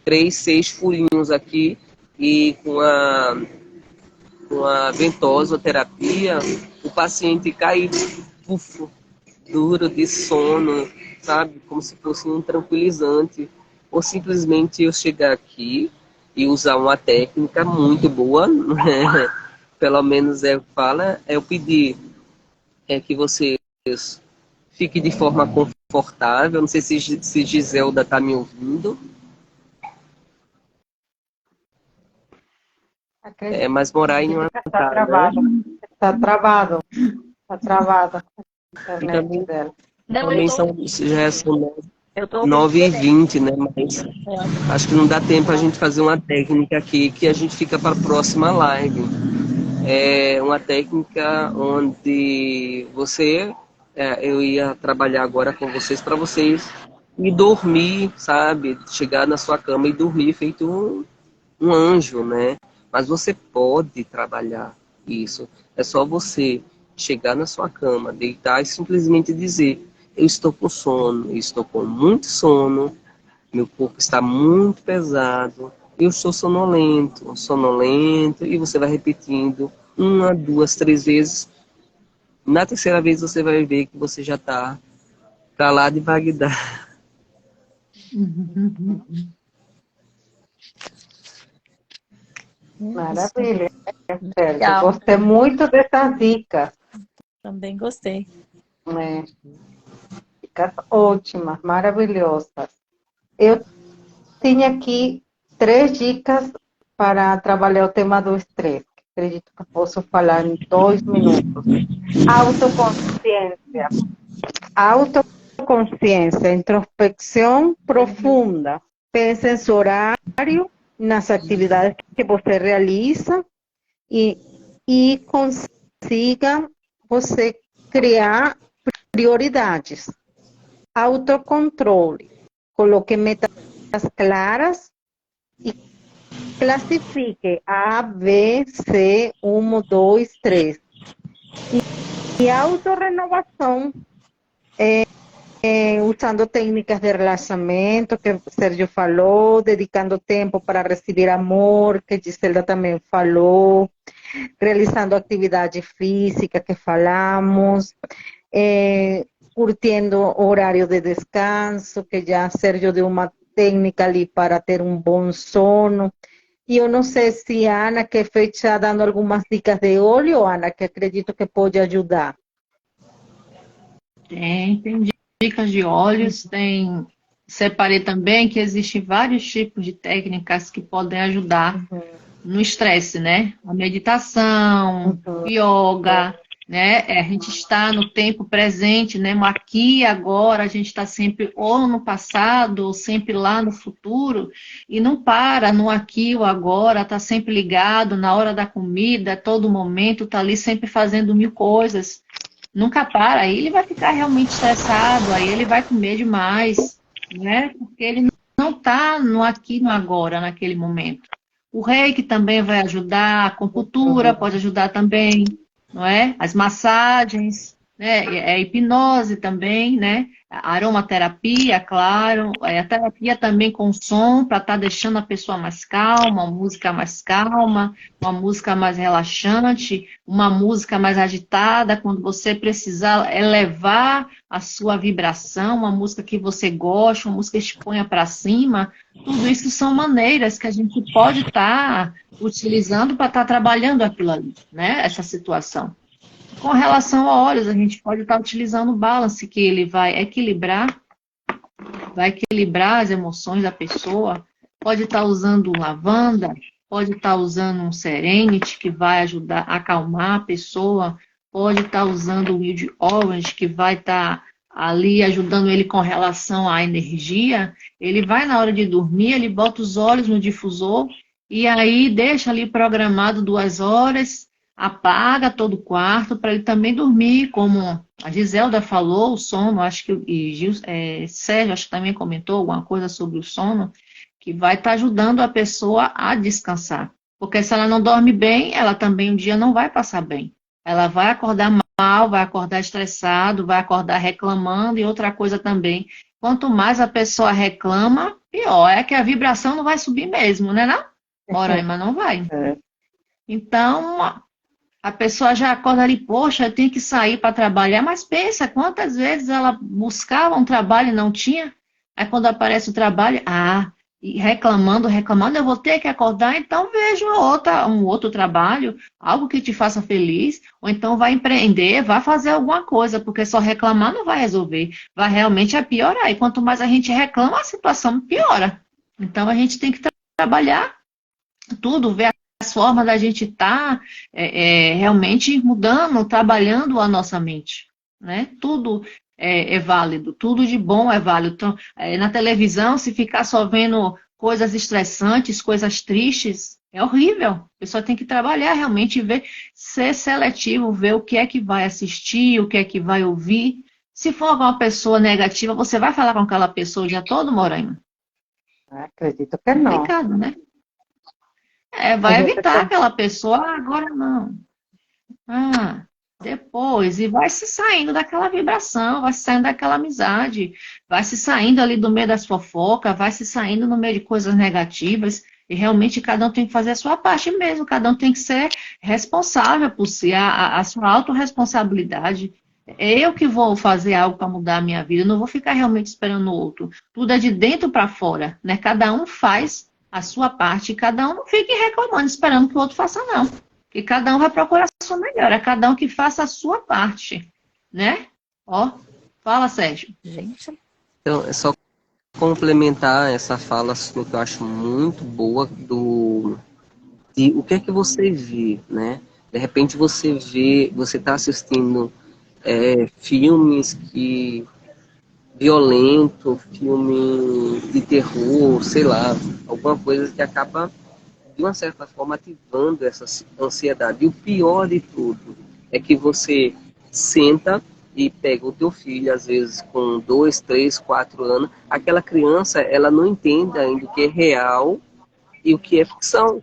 3, 6 furinhos aqui e com a ventosoterapia o paciente cai duro de sono, sabe? Como se fosse um tranquilizante. Ou simplesmente eu chegar aqui e usar uma técnica muito boa, né? Pelo menos eu pedir que vocês fiquem de forma confortável. Não sei se Giselda está me ouvindo. Mas morar em uma Está travado. Está travado. Está travada a internet dela. Também já são 9h20, né? Mas acho que não dá tempo a gente fazer uma técnica aqui que a gente fica para a próxima live. É uma técnica onde eu ia trabalhar agora com vocês para vocês ir dormir, sabe? Chegar na sua cama e dormir feito um anjo, né? Mas você pode trabalhar isso. É só você chegar na sua cama, deitar e simplesmente dizer: eu estou com sono, eu estou com muito sono, meu corpo está muito pesado, eu estou sonolento, e você vai repetindo 1, 2, 3 vezes. Na terceira vez você vai ver que você já está para lá de Bagdá. Maravilha. Eu gostei muito dessas dicas. Também gostei. Dicas ótimas, maravilhosas. Eu tinha aqui 3 dicas para trabalhar o tema do estresse. Acredito que posso falar em 2 minutos. Autoconsciência, introspecção profunda. Pensa em seu horário, nas atividades que você realiza e consiga você criar prioridades. Autocontrole. Coloque metas claras e classifique A, B, C, 1, 2, 3. E a autorrenovação usando técnicas de relaxamento, que o Sérgio falou, dedicando tempo para receber amor, que Giselda também falou, realizando atividade física, que falamos, curtindo horário de descanso, que já Sérgio deu uma técnica ali para ter um bom sono. E eu não sei se a Ana quer fechar dando algumas dicas de óleo, Ana, que acredito que pode ajudar. Tem dicas de óleos, separei também que existem vários tipos de técnicas que podem ajudar no estresse, né? A meditação, yoga, né? A gente está no tempo presente, né? Aqui e agora, a gente está sempre ou no passado, ou sempre lá no futuro, e não para no aqui ou agora, está sempre ligado na hora da comida, a todo momento, está ali sempre fazendo mil coisas. Nunca para, aí ele vai ficar realmente estressado, aí ele vai comer demais, né? Porque ele não está no aqui, no agora, naquele momento. O reiki também vai ajudar, a acupuntura pode ajudar também, não é? As massagens, né? A hipnose também, né? A aromaterapia, claro, a terapia também com som, para estar deixando a pessoa mais calma, uma música mais calma, uma música mais relaxante, uma música mais agitada, quando você precisar elevar a sua vibração, uma música que você gosta, uma música que te ponha para cima. Tudo isso são maneiras que a gente pode estar utilizando para estar trabalhando aquilo ali, né? Essa situação. Com relação a óleos, a gente pode estar utilizando o balance, que ele vai equilibrar as emoções da pessoa. Pode estar usando lavanda, pode estar usando um Serenity, que vai ajudar a acalmar a pessoa. Pode estar usando o Wild Orange, que vai estar ali ajudando ele com relação à energia. Ele vai na hora de dormir, ele bota os olhos no difusor e aí deixa ali programado 2 horas, apaga todo o quarto para ele também dormir, como a Giselda falou, o sono, acho que Sérgio acho que também comentou alguma coisa sobre o sono, que vai estar ajudando a pessoa a descansar. Porque se ela não dorme bem, ela também um dia não vai passar bem. Ela vai acordar mal, vai acordar estressado, vai acordar reclamando, e outra coisa também, quanto mais a pessoa reclama, pior, é que a vibração não vai subir mesmo, né não? Roraima não vai. Então, a pessoa já acorda ali, poxa, eu tenho que sair para trabalhar, mas pensa, quantas vezes ela buscava um trabalho e não tinha, aí quando aparece o trabalho, e reclamando, eu vou ter que acordar, então veja um outro trabalho, algo que te faça feliz, ou então vai empreender, vai fazer alguma coisa, porque só reclamar não vai resolver, vai realmente piorar, e quanto mais a gente reclama, a situação piora. Então a gente tem que trabalhar tudo, ver as formas da gente estar realmente mudando, trabalhando a nossa mente, né? Tudo é válido, tudo de bom é válido. Então, na televisão, se ficar só vendo coisas estressantes, coisas tristes, é horrível. A pessoa tem que trabalhar realmente, ver, ser seletivo, ver o que é que vai assistir, o que é que vai ouvir. Se for alguma pessoa negativa, você vai falar com aquela pessoa o dia todo, Moraima? Acredito que não. Complicado, né? Vai evitar aquela pessoa, agora não. Depois, e vai se saindo daquela vibração, vai se saindo daquela amizade, vai se saindo ali do meio das fofocas, vai se saindo no meio de coisas negativas, e realmente cada um tem que fazer a sua parte mesmo, cada um tem que ser responsável por si, a sua autorresponsabilidade. É eu que vou fazer algo para mudar a minha vida, eu não vou ficar realmente esperando o outro. Tudo é de dentro para fora, né? Cada um faz a sua parte, e cada um não fique reclamando, esperando que o outro faça, não. E cada um vai procurar a sua melhora, cada um que faça a sua parte, né? Fala, Sérgio. Gente. Então, é só complementar essa fala sua, que eu acho muito boa, de o que é que você vê, né? De repente você está assistindo filmes violento, filme de terror, sei lá, alguma coisa que acaba, de uma certa forma, ativando essa ansiedade. E o pior de tudo é que você senta e pega o teu filho, às vezes com 2, 3, 4 anos, aquela criança, ela não entende ainda o que é real e o que é ficção.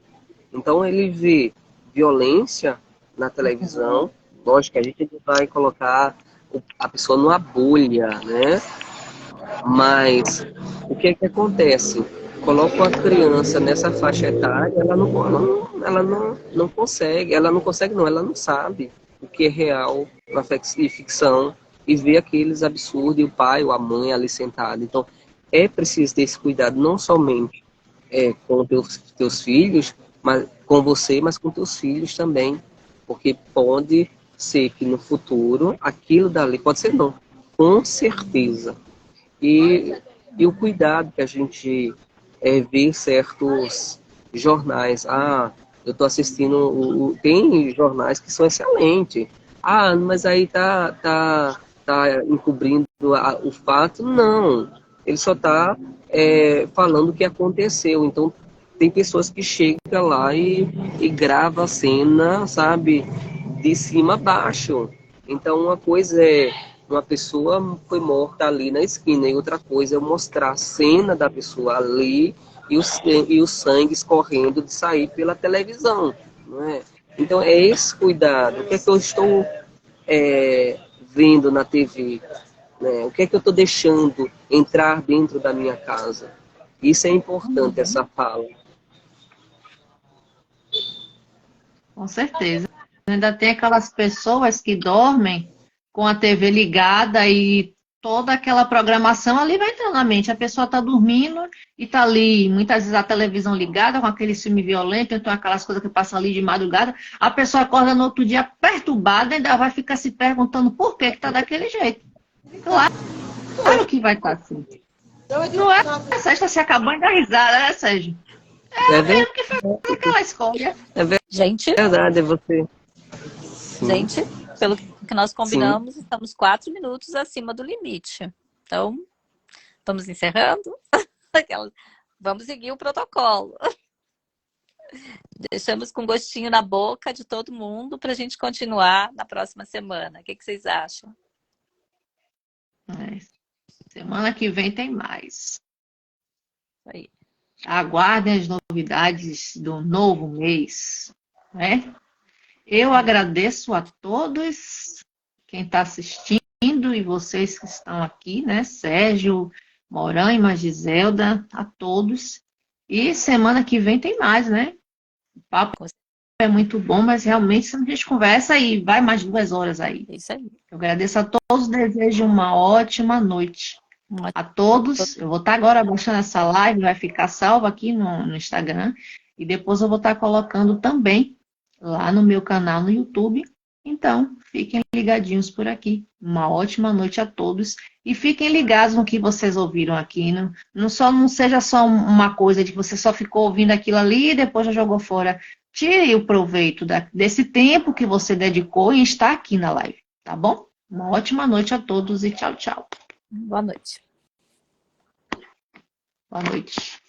Então ele vê violência na televisão, lógico que a gente vai colocar a pessoa numa bolha, né? Mas o que é que acontece? Coloca uma criança nessa faixa etária, ela não consegue, ela não sabe o que é real e ficção e vê aqueles absurdos e o pai ou a mãe ali sentado. Então, é preciso ter esse cuidado, não somente com teus filhos, mas com você, mas com teus filhos também, porque pode ser que no futuro aquilo dali, pode ser não, com certeza. E o cuidado que a gente vê certos jornais. Eu estou assistindo, tem jornais que são excelentes. Mas aí tá encobrindo o fato. Não, ele só está falando o que aconteceu. Então, tem pessoas que chegam lá e gravam a cena, sabe, de cima a baixo. Então, uma coisa é uma pessoa foi morta ali na esquina e outra coisa é mostrar a cena da pessoa ali e o sangue escorrendo de sair pela televisão, não é? Então, é esse cuidado. O que é que eu estou vendo na TV? Né? O que é que eu estou deixando entrar dentro da minha casa? Isso é importante, essa fala. Com certeza. Ainda tem aquelas pessoas que dormem com a TV ligada e toda aquela programação ali vai entrar na mente. A pessoa está dormindo e está ali, muitas vezes a televisão ligada com aquele filme violento, então aquelas coisas que passam ali de madrugada. A pessoa acorda no outro dia perturbada e ainda vai ficar se perguntando por que está daquele jeito. Claro que vai estar assim. Não é Sérgio se acabando de dar risada, né, Sérgio? Mesmo que fez aquela escolha. Gente, Verdade, é você. Gente, pelo que nós combinamos, estamos 4 minutos acima do limite. Então, estamos encerrando. Vamos seguir o protocolo. Deixamos com gostinho na boca de todo mundo para a gente continuar na próxima semana. O que vocês acham? Semana que vem tem mais. Aí. Aguardem as novidades do novo mês, né? Eu agradeço a todos, quem está assistindo e vocês que estão aqui, né? Sérgio, Moraima, Giselda, a todos. E semana que vem tem mais, né? O papo é muito bom, mas realmente a gente conversa e vai mais 2 horas aí. É isso aí. Eu agradeço a todos, desejo uma ótima noite. A todos, eu vou estar agora baixando essa live, vai ficar salva aqui no Instagram, e depois eu vou estar colocando também lá no meu canal no YouTube. Então, fiquem ligadinhos por aqui. Uma ótima noite a todos. E fiquem ligados no que vocês ouviram aqui. Não seja só uma coisa de que você só ficou ouvindo aquilo ali e depois já jogou fora. Tire o proveito desse tempo que você dedicou em estar aqui na live. Tá bom? Uma ótima noite a todos e tchau, tchau. Boa noite. Boa noite.